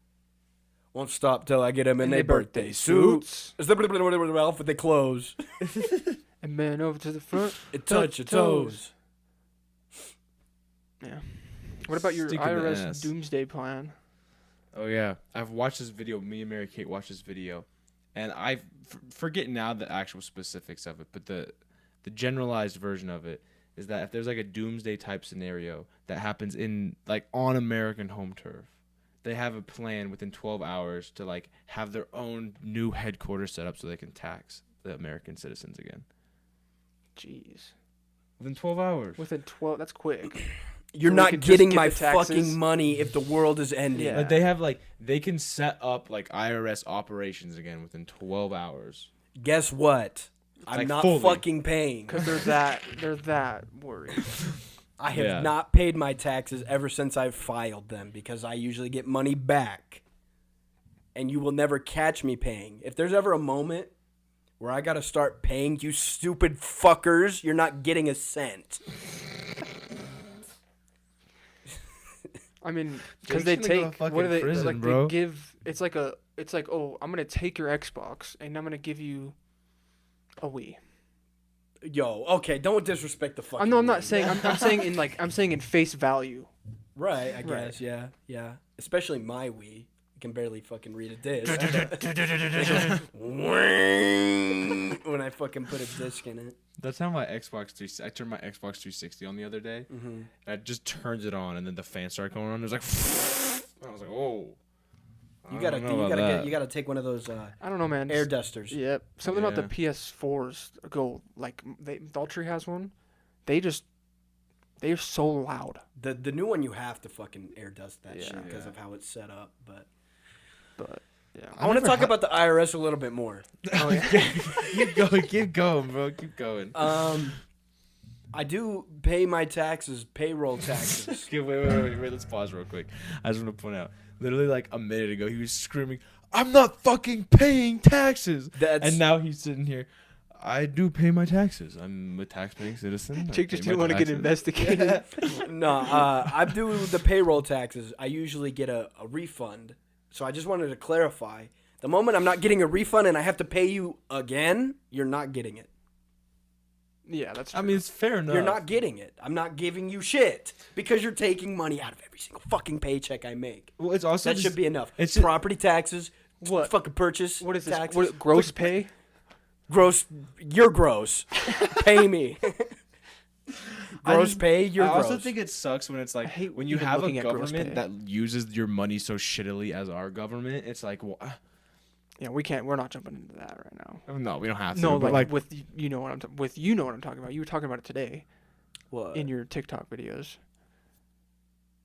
Won't stop till I get them in their birthday suits. It's the Ralph with their clothes. And man over to the front. It touch your toes. Yeah. What about your Stick in the IRS ass. doomsday plan? Oh yeah, I've watched this video. Me and Mary Kate watched this video, and I forget now the actual specifics of it, but the generalized version of it is that if there's like a doomsday type scenario that happens in like on American home turf, they have a plan within 12 hours to like have their own new headquarters set up so they can tax the American citizens again. Jeez. Within 12 hours. Within 12, that's quick. You're So we not could just getting get my the taxes? fucking money if the world is ending. Yeah. Like they have like they can set up like IRS operations again within 12 hours. Guess what? I'm Like not fully. fucking paying. Because they're that worried. I have Yeah. not paid my taxes ever since I filed them because I usually get money back. And you will never catch me paying. If there's ever a moment where I gotta start paying, you stupid fuckers, you're not getting a cent. I mean, because Jake's they gonna go to take fucking what do they prison, like? bro. They give it's like oh, I'm gonna take your Xbox and I'm gonna give you a Wii. Yo, okay, don't disrespect the fucking. I'm not Wii. saying I'm saying in face value. Right, I Right. guess, yeah. Especially my Wii. I can barely fucking read a disc. When I fucking put a disc in it. That's how my Xbox 360. I turned my Xbox 360 on the other day. Mm-hmm. And I just turned it on, and then the fan started going on. It was like, I was like, oh. You gotta take one of those I don't know, man. air dusters. Yep. Something about the Yeah. PS4s go like the Ultra has one. They're so loud. The new one you have to fucking air dust that Yeah. shit because Yeah. of how it's set up. But Yeah. I want to talk about the IRS a little bit more. Oh yeah. Keep going, bro. Keep going. I do pay my taxes, payroll taxes. Okay, wait. Let's pause real quick. I just want to point out, literally like a minute ago, he was screaming, "I'm not fucking paying taxes," and now he's sitting here. I do pay my taxes. I'm a tax-paying citizen. Chick just didn't want to get investigated. No, I do the payroll taxes. I usually get a refund. So I just wanted to clarify. The moment I'm not getting a refund and I have to pay you again, you're not getting it. Yeah, that's true. I mean, it's fair enough. You're not getting it. I'm not giving you shit because you're taking money out of every single fucking paycheck I make. Well, it's also That should be enough. it's Property taxes, What? fucking purchase What is this? taxes. What, gross pay? Gross, you're gross. Pay me. Gross pay, you're I gross. also think it sucks when it's like I hate when you even have a looking at gross government pay. that uses your money so shittily as our government. It's like, well, Yeah, we're not jumping into that right now. no, we don't have to. No, but like with you know what I'm talking about. You were talking about it today What? in your TikTok videos.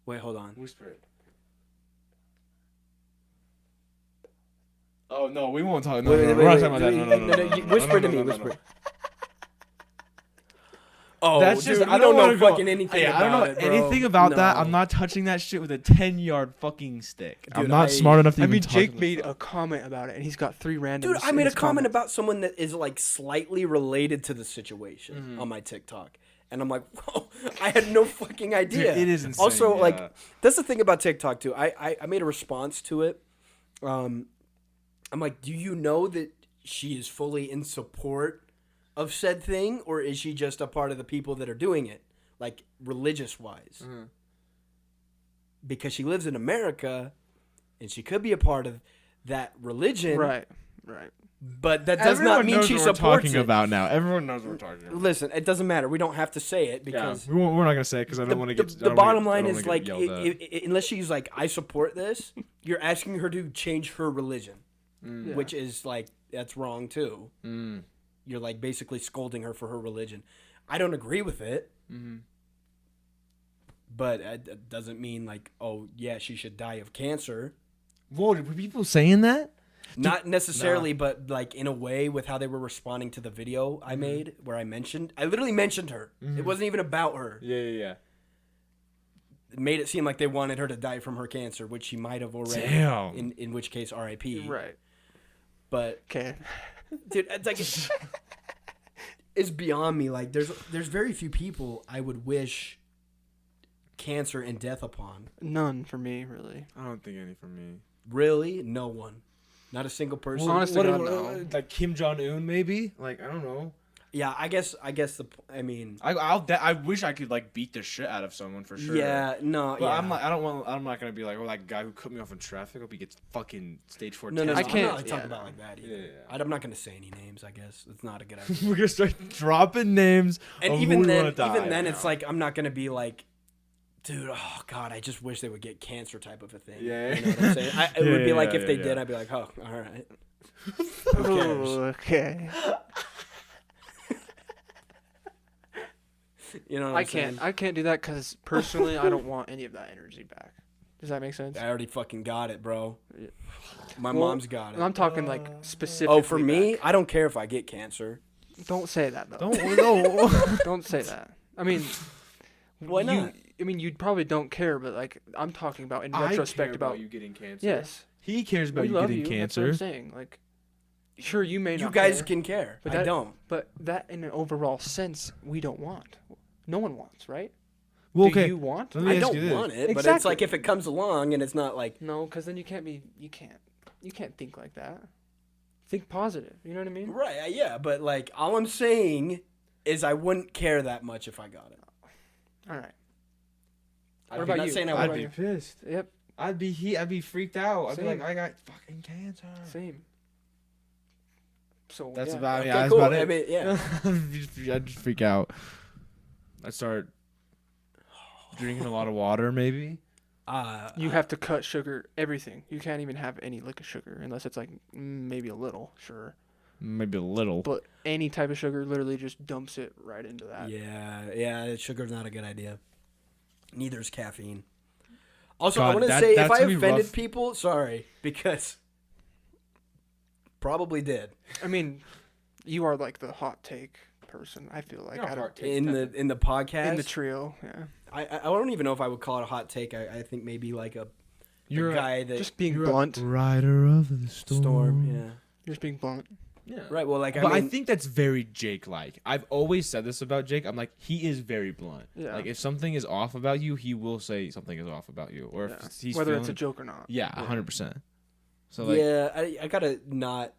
Wait, hold on. whisper it. Oh no, we won't talk. No, Wait, no, wait, we're not wait, talking about that. No, wait, no, no, no, you no, whisper no, to no, me, no, no, whisper. no. Oh, That's dude, just I don't know fucking anything I don't about know it, bro. anything about that. No. I'm not touching that shit with a 10-yard fucking stick. I'm Dude, not smart enough to I even mean, talk Jake to made myself. a comment about it, and he's got 3 random. Dude, I made a comment about someone that is like slightly related to the situation on my TikTok. And I'm like, whoa, I had no fucking idea. Dude, it is insane. Also, yeah. like, that's the thing about TikTok, too. I made a response to it. I'm like, do you know that she is fully in support of said thing? Or is she just a part of the people that are doing it? Like, religious-wise. Because she lives in America, and she could be a part of that religion. Right. But that does not mean she supports talking it. about now. Everyone knows what we're talking about. Listen, it doesn't matter. We don't have to say it because we're not gonna say it because I don't want to get. The bottom line is like, unless she's like, I support this, you're asking her to change her religion, which is like that's wrong too. You're like basically scolding her for her religion. I don't agree with it, but it doesn't mean like, oh yeah, she should die of cancer. Whoa, were people saying that? Not necessarily, but like in a way with how they were responding to the video I made where I literally mentioned her. It wasn't even about her. Yeah. It made it seem like they wanted her to die from her cancer, which she might have already. Damn. In which case, R.I.P. Right. But Okay. dude, it's like it's beyond me. Like there's very few people I would wish cancer and death upon. None for me, really. I don't think any for me. Really, no one. Not a single person. Well, honestly, no. Like Kim Jong-un, maybe. Like I don't know. Yeah, I guess I mean, I wish I could like beat the shit out of someone for sure. Yeah, no, But yeah. I'm not gonna be like, oh, that guy who cut me off in traffic. Hope he gets fucking stage 4. No, I can't- I'm not talking yeah. about like that either. Yeah. I'm not gonna say any names. I guess it's not a good idea. We're gonna start dropping names. And of even who we then, wanna die. it's like I'm not gonna be like, dude, oh god, I just wish they would get cancer type of a thing. Yeah. You know what I'm saying? It would be like if they yeah. did, I'd be like, oh, all right. Oh, okay. You know what I can't do that because personally, I don't want any of that energy back. Does that make sense? I already fucking got it, bro. Yeah. My Well, mom's got it. I'm talking like specifically. Oh, for me, back. I don't care if I get cancer. Don't say that though. Don't. Don't say that. I mean, Why not? I mean, you probably don't care, but like I'm talking about in I retrospect care about you getting cancer. yes. He cares about We you love getting you. That's what I'm cancer. saying. Like, sure, you may You not. guys care, can care. But I that- don't. But that, in an overall sense, we don't want. No one wants, right? Well, Do okay. you want? Let me I ask don't you this. want it, but it's Exactly. like if it comes along and it's not like No, because then you can't be. You can't think like that. Think positive. You know what I mean? right, yeah, but like all I'm saying is I wouldn't care that much if I got it. All right. I'm What about not you? saying I What I'd would. about be you? pissed. Yep. I'd be freaked out. I'd be like, Same. I got fucking cancer. Same. So That's yeah. about Okay, that's cool. about it. I mean, yeah. I'd just freak out. I'd start drinking a lot of water, maybe. You have to cut sugar, everything. You can't even have any lick of sugar unless it's like maybe a little, sure. Maybe a little. But any type of sugar literally just dumps it right into that. Yeah, sugar's not a good idea. Neither is caffeine. Also, I God, want to say if that's I gonna be offended rough. people, sorry, because probably did I mean, you are like the hot take person. I feel like You're a I don't hot take. in the podcast. in the trio. Yeah, I don't even know if I would call it a hot take. I think maybe like a You're guy that just being you're blunt. a rider of the storm. storm. Yeah. You're just being blunt. Yeah. Right. Well, like But I I mean, think that's very Jake-like. I've always said this about Jake. I'm like, he is very blunt. Yeah. Like, if something is off about you, he will say something is off about you. Or Yeah. if he's Whether feeling, it's a joke or not. yeah, Yeah. 100%. So, like, yeah, I gotta not,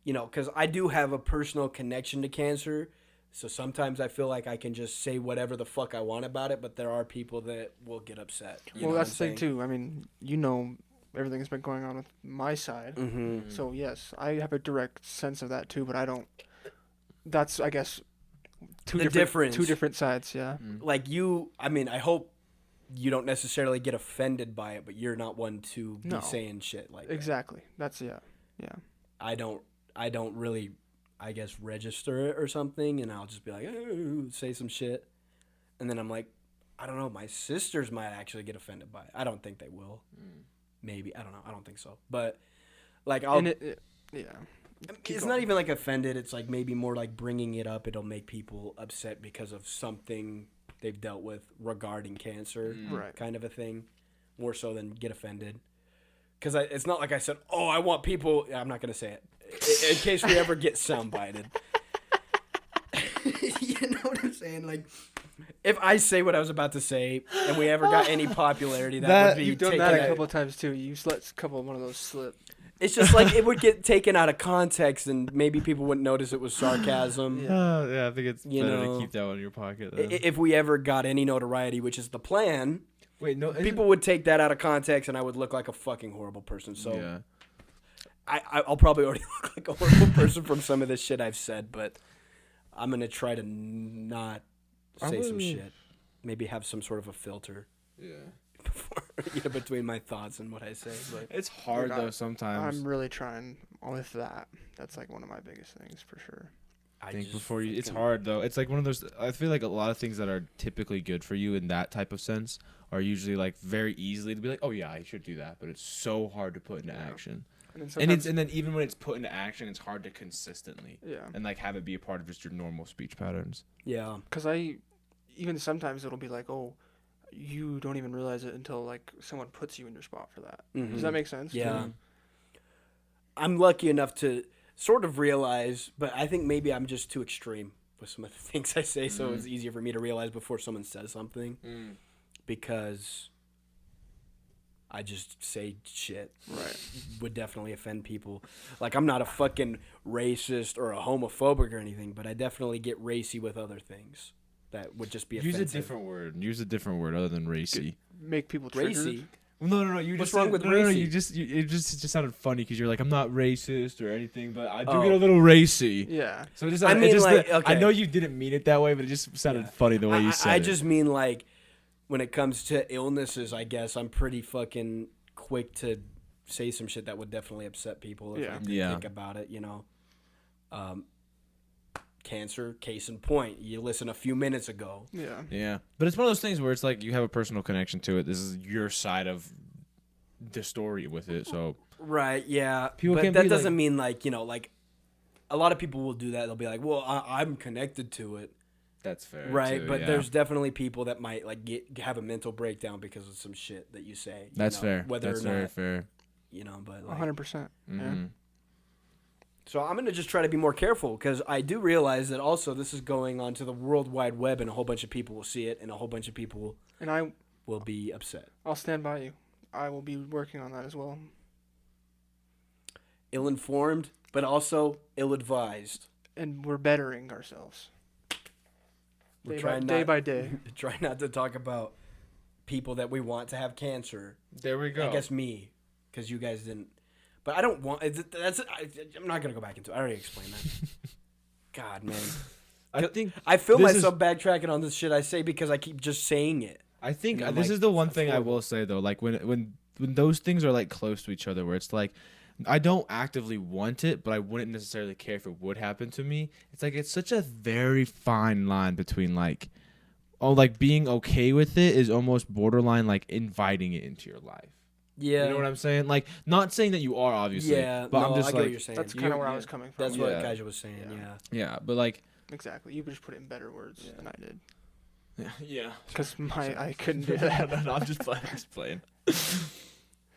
because I do have a personal connection to cancer. So sometimes I feel like I can just say whatever the fuck I want about it, but there are people that will get upset. Well, that's the thing too. I mean, everything that's been going on with my side. Mm-hmm. So yes, I have a direct sense of that too, but I don't. That's I guess two The difference. Two different sides. Yeah. Like I hope you don't necessarily get offended by it, but you're not one to No. be saying shit like Exactly. That's yeah. that. I don't really, I guess, register it or something, and I'll just be like, "Ooh," say some shit, and then I'm like, I don't know, my sisters might actually get offended by it. I don't think they will. Maybe, I don't know. I don't think so. But like Yeah. Keep it's going. not even like offended. It's like maybe more like bringing it up. It'll make people upset because of something they've dealt with regarding cancer, Right. kind of a thing, more so than get offended. Because it's not like I said, oh, I want people. I'm not gonna say it in case we ever get soundbited. You know what I'm saying? Like, if I say what I was about to say and we ever got any popularity, that would be You've done taken that a out- couple of times too. You let a couple of one of those slip. It's just like it would get taken out of context, and maybe people wouldn't notice it was sarcasm. Yeah. yeah, I think it's You better know, to keep that one in your pocket. I- Then. If we ever got any notoriety, which is the plan, Wait, no. people would take that out of context, and I would look like a fucking horrible person. So Yeah. I'll probably already look like a horrible person from some of this shit I've said, but I'm gonna try to not say some shit. Maybe have some sort of a filter. Yeah. Before, between my thoughts and what I say, but It's hard though sometimes. I'm really trying with that. That's like one of my biggest things for sure. I think before you, it's hard though. It's like one of those. I feel like a lot of things that are typically good for you in that type of sense are usually like very easily to be like, oh yeah, I should do that, but it's so hard to put into action. And then even when it's put into action, it's hard to consistently and like have it be a part of just your normal speech patterns. Yeah, because even sometimes it'll be like, oh, you don't even realize it until like someone puts you in your spot for that. Mm-hmm. Does that make sense? Yeah. I'm lucky enough to sort of realize, but I think maybe I'm just too extreme with some of the things I say, so it's easier for me to realize before someone says something because I just say shit. Right. Would definitely offend people. Like, I'm not a fucking racist or a homophobic or anything, but I definitely get racy with other things that would just be offensive. Use a different word other than racy. Make people triggered. Racy? No. What's wrong with racy? It just sounded funny because you're like, I'm not racist or anything, but I do get a little racy. Yeah. So it just, okay. I know you didn't mean it that way, but it just sounded funny the way you said it. I just mean like, when it comes to illnesses, I guess I'm pretty fucking quick to say some shit that would definitely upset people if I did think about it, Cancer, case in point. You listened a few minutes ago. Yeah. Yeah. But it's one of those things where it's like you have a personal connection to it. This is your side of the story with it. So right, yeah. People but can't that be doesn't mean like, like a lot of people will do that. They'll be like, well, I'm connected to it. That's fair. Right, too, but yeah. there's definitely people that might like have a mental breakdown because of some shit that you say. That's fair. Whether That's or not, very fair. But like, 100%. Yeah. So I'm going to just try to be more careful because I do realize that also this is going onto the World Wide Web and a whole bunch of people will see it and a whole bunch of people will be upset. I'll stand by you. I will be working on that as well. Ill-informed, but also ill-advised. And we're bettering ourselves. Day by day. Try not to talk about people that we want to have cancer. There we go. I guess me, because you guys didn't. But I don't want. I'm not gonna go back into it. I already explained that. God, man. I feel myself backtracking on this shit I say because I keep just saying it. I think this is the one thing I will say though. Like when those things are like close to each other, where it's like, I don't actively want it, but I wouldn't necessarily care if it would happen to me. It's like it's such a very fine line between like, being okay with it is almost borderline like inviting it into your life. Yeah. You know what I'm saying? Like, not saying that you are, obviously. Yeah, but no, I'm just I get like, what you're saying. That's kind of where I was coming from. That's what Kaja was saying, Yeah, but like... Exactly. You just put it in better words than I did. Yeah. Because I couldn't do that. No, I'm just playing.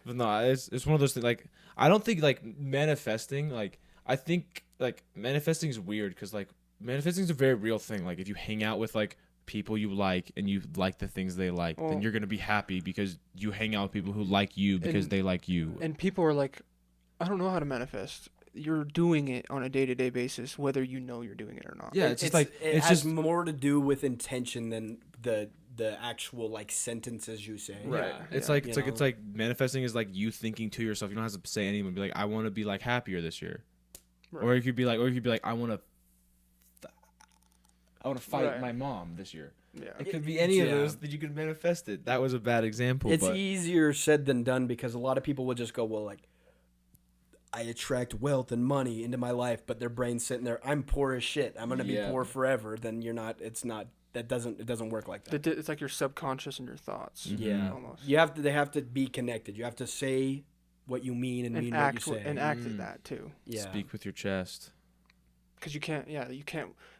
But no, it's one of those things, like, I don't think, like, manifesting, like, I think, like, manifesting is weird, because, like, manifesting is a very real thing. Like, if you hang out with, like, people you like and you like the things they like, then you're going to be happy because you hang out with people who like you because they like you. And people are like, I don't know how to manifest. You're doing it on a day-to-day basis, whether you know you're doing it or not. Yeah, it has more to do with intention than the actual like sentences you say. Right. It's like manifesting is like you thinking to yourself. You don't have to say anything. Be like, I want to be like happier this year. Right. Or you could be like, I want to fight my mom this year. Yeah. It could be any of those that you could manifest it. That was a bad example. It's easier said than done because a lot of people would just go, well, like, I attract wealth and money into my life, but their brain's sitting there, I'm poor as shit. I'm going to be poor forever. Then you're not, it doesn't work like that. It's like your subconscious and your thoughts. Mm-hmm. Yeah. Almost. They have to be connected. You have to say what you mean and mean what you say. And act at that too. Yeah. Speak with your chest. Because you can't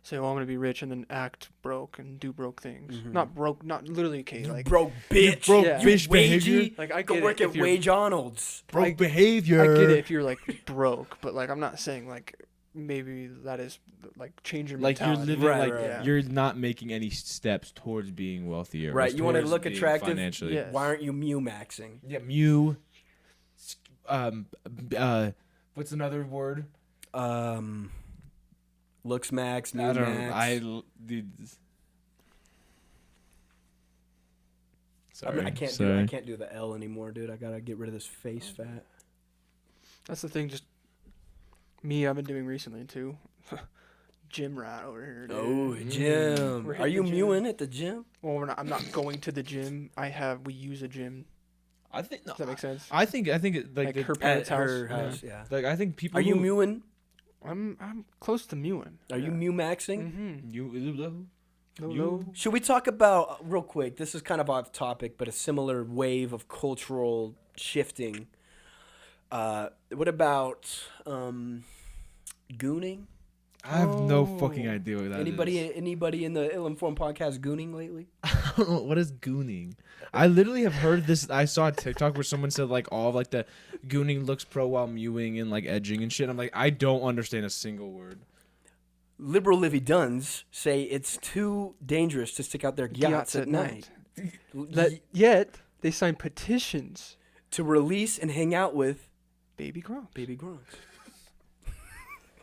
say, "Oh, I'm gonna be rich," and then act broke and do broke things. Mm-hmm. Not broke, not literally. Okay, like broke bitch, broke bitch behavior. Like I go work at Wage Arnold's. Broke behavior. I get it if you're like broke, but like I'm not saying like maybe that is like change your mentality. You're living you're not making any steps towards being wealthier. Right, you want to look attractive financially. Yes. Why aren't you Mew-maxing? Yeah, Mew. What's another word? Looks max, Mew max. Sorry. I can't do the L anymore, dude. I gotta get rid of this face fat. That's the thing. Just Me, I've been doing recently too. Gym rat over here. Dude. Oh, gym. We're Are hitting you the gym. mewing at the gym? Well, I'm not going to the gym. We use a gym. I think no. Does that make sense? I think it, Like the- her At parents' house. her house, yeah. like I think people. Are you who- mewing? I'm close to mewing. Are you mew maxing? Mm-hmm. You No. Should we talk about real quick? This is kind of off topic, but a similar wave of cultural shifting. What about gooning? I have no Oh. fucking idea what that is. Anybody in the ill-informed podcast gooning lately? What is gooning? I literally have heard this. I saw a TikTok where someone said like all of like the gooning looks pro while mewing and like edging and shit. I'm like, I don't understand a single word. Liberal Livy Duns say it's too dangerous to stick out their yachts at night. Yet they sign petitions. To release and hang out with Baby Gronk. baby grunts.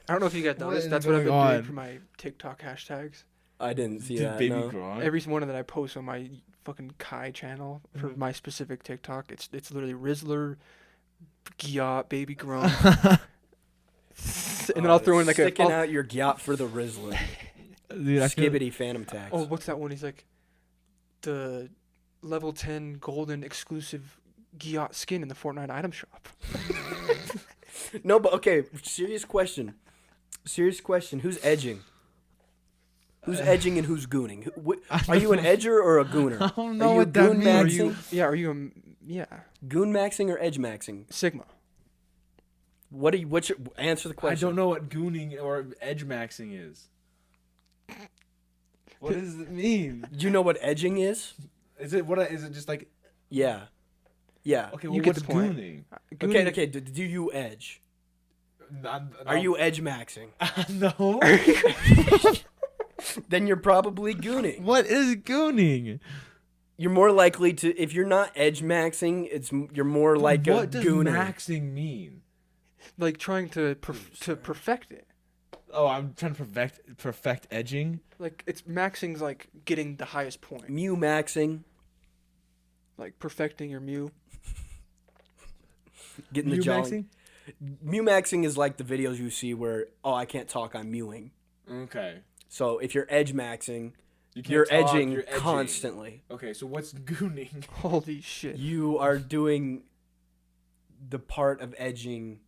I don't know if you guys What noticed. is That's what I've been going doing on? for my TikTok hashtags. I didn't see Did that. baby no. Gronk? Every one that I post on my fucking Kai channel for my specific TikTok, it's literally Rizzler, Gyat, Baby Gronk, and then I'll throw in like sticking I'll- out your gyat for the Rizzler. Dude, I feel- Skibbity Phantom Tax. Oh, what's that one? He's like the level 10 golden exclusive Gyat skin in the Fortnite item shop. No, but okay. Serious question. Who's edging? Who's edging and who's gooning? Are you an edger or a gooner? I don't know Are you what that goon means. Are maxing? you? Yeah. Are you? Yeah. Goon maxing or edge maxing? Sigma. What's your answer the I question? don't know what gooning or edge maxing is. What does it mean? Do you know what edging is? Is it just like Yeah. Yeah. okay? You Well, get what's the point. gooning? Gooning- Okay. Do you edge? I'm- Are you edge maxing? no. Then you're probably gooning. What is gooning? You're more likely to, if you're not edge maxing, you're more like what a does gooner. maxing mean? Like trying to perfect it. Oh, I'm trying to perfect edging. Like it's maxing's like getting the highest point. Mew maxing, Like perfecting your mew. getting the You jaw. maxing? Mew maxing is like the videos you see where, oh, I can't talk, I'm mewing. Okay. So if you're edge maxing, You can't you're talk, edging you're edging. constantly. Okay, so what's gooning? Holy shit. You are doing the part of edging.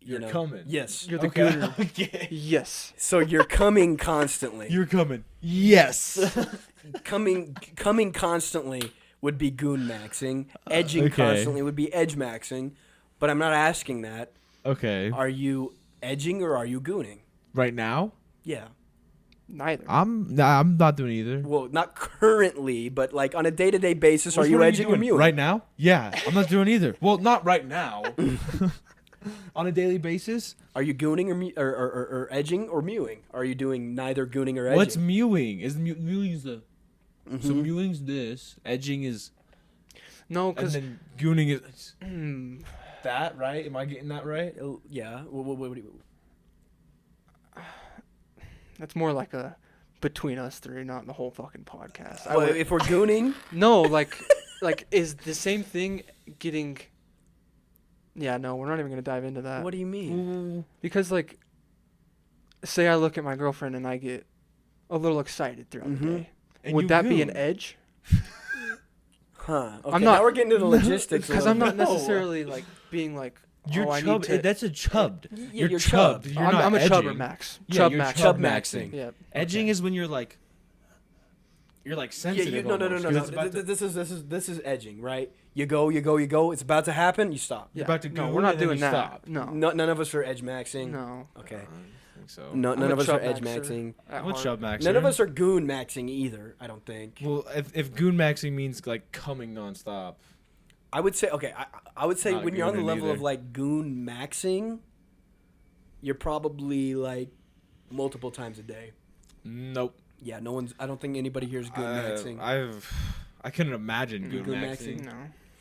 You're know. coming. Yes. You're the Okay. gooner. Okay. Yes. So you're coming constantly. You're coming. Yes. coming constantly would be goon maxing. Edging Okay. constantly would be edge maxing. But I'm not asking that. Okay. Are you edging or are you gooning? Right now, Yeah. Neither. I'm not doing either. Well, not currently, but like on a day-to-day basis, are What you are edging or doing? mewing? Right now? Yeah, I'm not doing either. Well, not right now. On a daily basis? Are you gooning or edging or mewing? Are you doing neither gooning or edging? What's mewing? Is mewing's the so Mhm. mewing's this, edging is, No, and because then gooning is that, right? Am I getting that right? Yeah. What do you, that's more like a between us three, not the whole fucking podcast. well, if we're gooning, No, like is the same thing getting. Yeah, no, we're not even gonna dive into that. what do you mean? Because like, say I look at my girlfriend and I get a little excited throughout the Mhm. day. And Would you that be an goon. edge? Huh. Okay, I'm not- now we're getting into the logistics. Because a I'm little not bit. necessarily like being like. You're oh, I need chub. to. That's a chubbed. You're You're chubbed. chubbed. You're not I'm a chubber edging. max. Yeah, Chub you're max. chub chub maxing. maxing. Yeah. Edging is when you're like Yeah, sensitive. no. almost, 'cause it's about to- This is edging, right? You go. It's about to happen. You stop. Yeah. about to no, goon we're not and then doing you that. stop. No. None of us are edge maxing. No. Okay. I don't think so. None I'm a of us are chub edge maxer. maxing. At What's heart. chub maxing? None of us are goon maxing either. I don't think. Well, if goon maxing means like coming nonstop. I would say I would say Not a when you're on the gooner level of neither. like goon maxing, you're probably like multiple times a day. Nope. Yeah, no one's. I don't think anybody here is goon maxing. I couldn't imagine goon Goon maxing. maxing? No.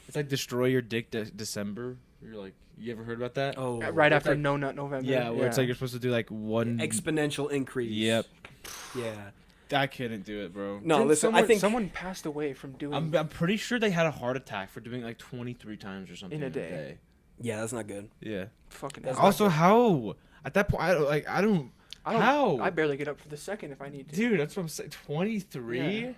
It's like destroy your dick December. You're like, you ever heard about that? Oh, Right it's after like- No Nut November. Yeah, where it's like you're supposed to do like one. exponential increase. Yep. Yeah. I couldn't do it, bro. No, Didn't listen. I think someone passed away from doing I'm pretty sure they had a heart attack for doing like 23 times or something In a day. Yeah, that's not good. Yeah. Fucking. That's hell. Also, how at that point I don't. How? I barely get up for the second if I need to. Dude, that's what I'm saying. 23. Yeah.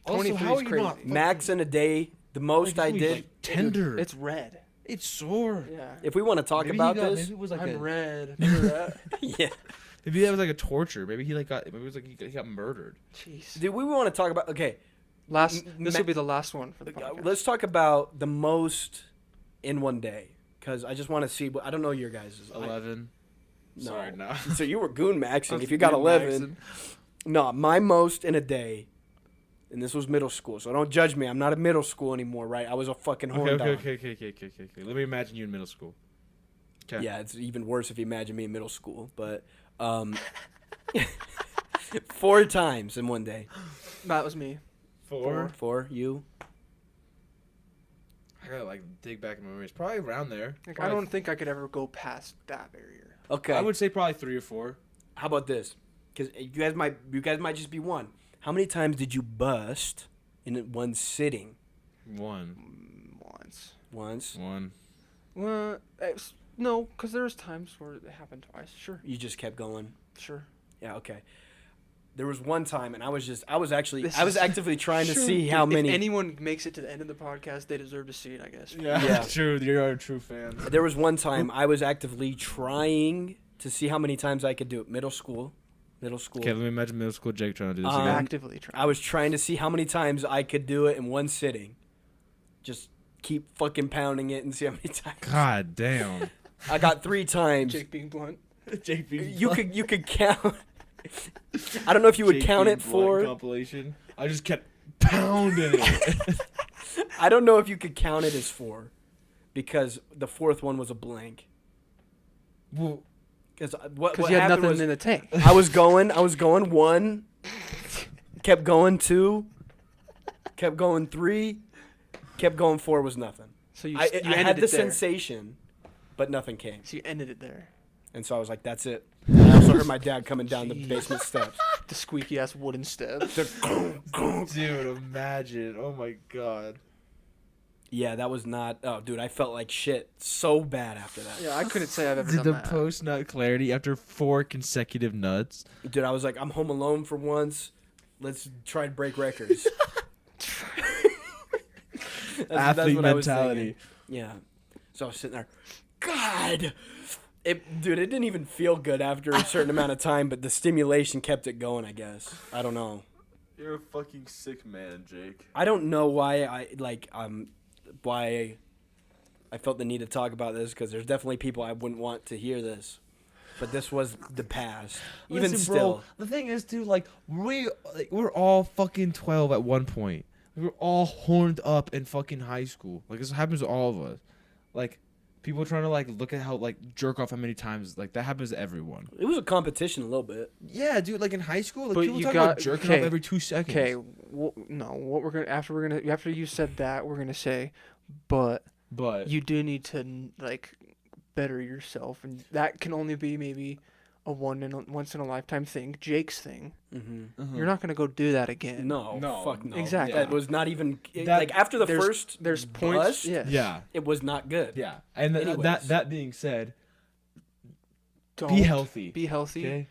Also, 23 how is are you crazy. not Max in a day. The most I did. like, tender? It's red. It's sore. Yeah. If we want to talk Maybe about he got, this, maybe it was like I'm a, red. Remember that? yeah, maybe that was like a torture. Maybe he like got. Maybe it was like he got murdered. Jeez. dude, we want to talk about. Okay, This will be the last one for the podcast. let's talk about the most in one day because I just want to see. I don't know your guys'. 11. No. Sorry, no. So you were goon maxing. I was If you got goon 11, no, my most in a day, and this was middle school. So don't judge me. I'm not in middle school anymore, right? I was a fucking horn dog. Okay. Let me imagine you in middle school. Okay. Yeah, it's even worse if you imagine me in middle school. But 4 times in one day. That was me. 4. 4, you. I gotta like dig back in my memories. Probably around there. Like, I Probably- don't think I could ever go past that barrier. Okay. I would say probably 3 or 4. How about this? Because you guys might just be one. How many times did you bust in one sitting? 1. Once. 1. Well, no, because there's times where it happened twice. Sure. You just kept going. Sure. Yeah. Okay. There was one time, and I was This is- actively trying to Sure. see how If many. anyone makes it to the end of the podcast, they deserve to see it, I guess. Yeah. True. You're a true fan. There was one time I was actively trying to see how many times I could do it. Middle school. Okay, let me imagine middle school Jake trying to do this again. Actively trying. I was trying to see how many times I could do it in one sitting. Just keep fucking pounding it and see how many times. God damn. I got 3 times. Jake being blunt. Jake You could count. I don't know if you would count it for. compilation. I just kept pounding it. I don't know if you could count it as 4, because the 4th one was a blank. Well, Because what Because you had happened nothing was in the tank. I was going 1, kept going 2, kept going 3, kept going 4 was nothing. So you I ended had the it there. sensation, but nothing came. So you ended it there. And so I was like, that's it. And I also heard my dad coming down the Jeez. basement steps. The squeaky ass wooden steps. dude, imagine. Oh my god. Yeah, that was not. Oh, dude, I felt like shit so bad after that. Yeah, I couldn't say I've ever Did done the that. post nut clarity after 4 consecutive nuts? Dude, I was like, I'm home alone for once. Let's try to break records. Athlete what I was mentality. thinking. Yeah. So I was sitting there. God! Dude, it didn't even feel good after a certain amount of time, but the stimulation kept it going, I guess. I don't know. You're a fucking sick man, Jake. I don't know why why I felt the need to talk about this, because there's definitely people I wouldn't want to hear this. But this was the past. Even Listen, still. bro, the thing is, dude, like we're all fucking 12 at one point. We were all horned up in fucking high school. Like this happens to all of us. Like people trying to like look at how like jerk off how many times, like that happens to everyone. It was a competition a little bit. Yeah, dude, like in high school, like But people you talk got- about jerking okay, off every 2 seconds. Okay, what we're gonna after you said that, we're gonna say, but But you do need to like better yourself, and that can only be maybe a once in a lifetime thing. Jake's thing. Mm-hmm. You're not gonna go do that again. No, No, fuck no. exactly. That was not even That- like after the There's- first. There's points. bust, Yes. yeah, it was not good. yeah. And Anyways. that being said, Don't be healthy. Be healthy. Okay,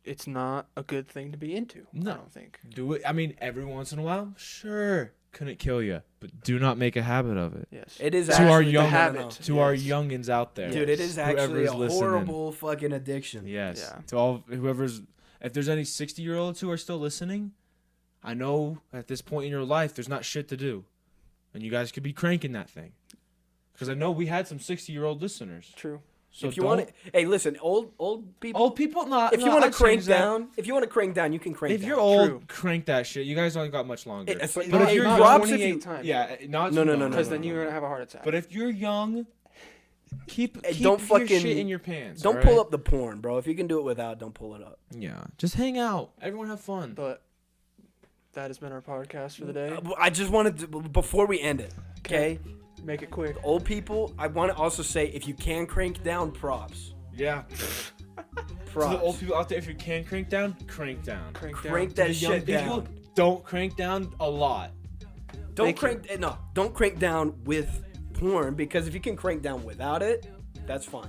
It's not a good thing to be into. No. I don't think. do it. I mean, every once in a while, sure, couldn't kill you, but do not make a habit of it. Yes. It is To actually our no, young- no, no, no. habit. To our Yes. youngins out there, Dude, it is actually Whoever's a listening. horrible fucking addiction. Yes. Yeah. To all whoever's, if there's any 60-year-olds who are still listening, I know at this point in your life there's not shit to do, and you guys could be cranking that thing. Because I know we had some 60-year-old listeners. True. So if you want to, hey, listen, old people. old people, not. if you want to crank down, you can crank If down. you're old, True. crank that shit. You guys only got much longer. It's- But, But not, if you're not drops, if 28 you- times. yeah, not No, too no, long. no, Because no, then you're gonna have a heart attack. But if you're young, keep don't your fucking- shit in your pants. Don't pull up the porn, bro. If you can do it without, don't pull it up. Yeah, just hang out. Everyone have fun. But that has been our podcast for the day. I just wanted to, before we end it, okay? Make it quick. Old people, I want to also say, if you can crank down, props. Yeah. For Props. the old people out there, if you can crank down, crank down. Crank Crank down. that The young shit people, down. don't crank down a lot. Don't Thank you. crank. No, don't crank down with porn, because if you can crank down without it, that's fine.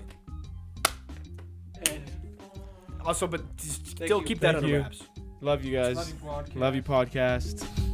And Also, but still you. keep that Thank under you. wraps. Love you guys. Love you, podcast. Love you, podcast.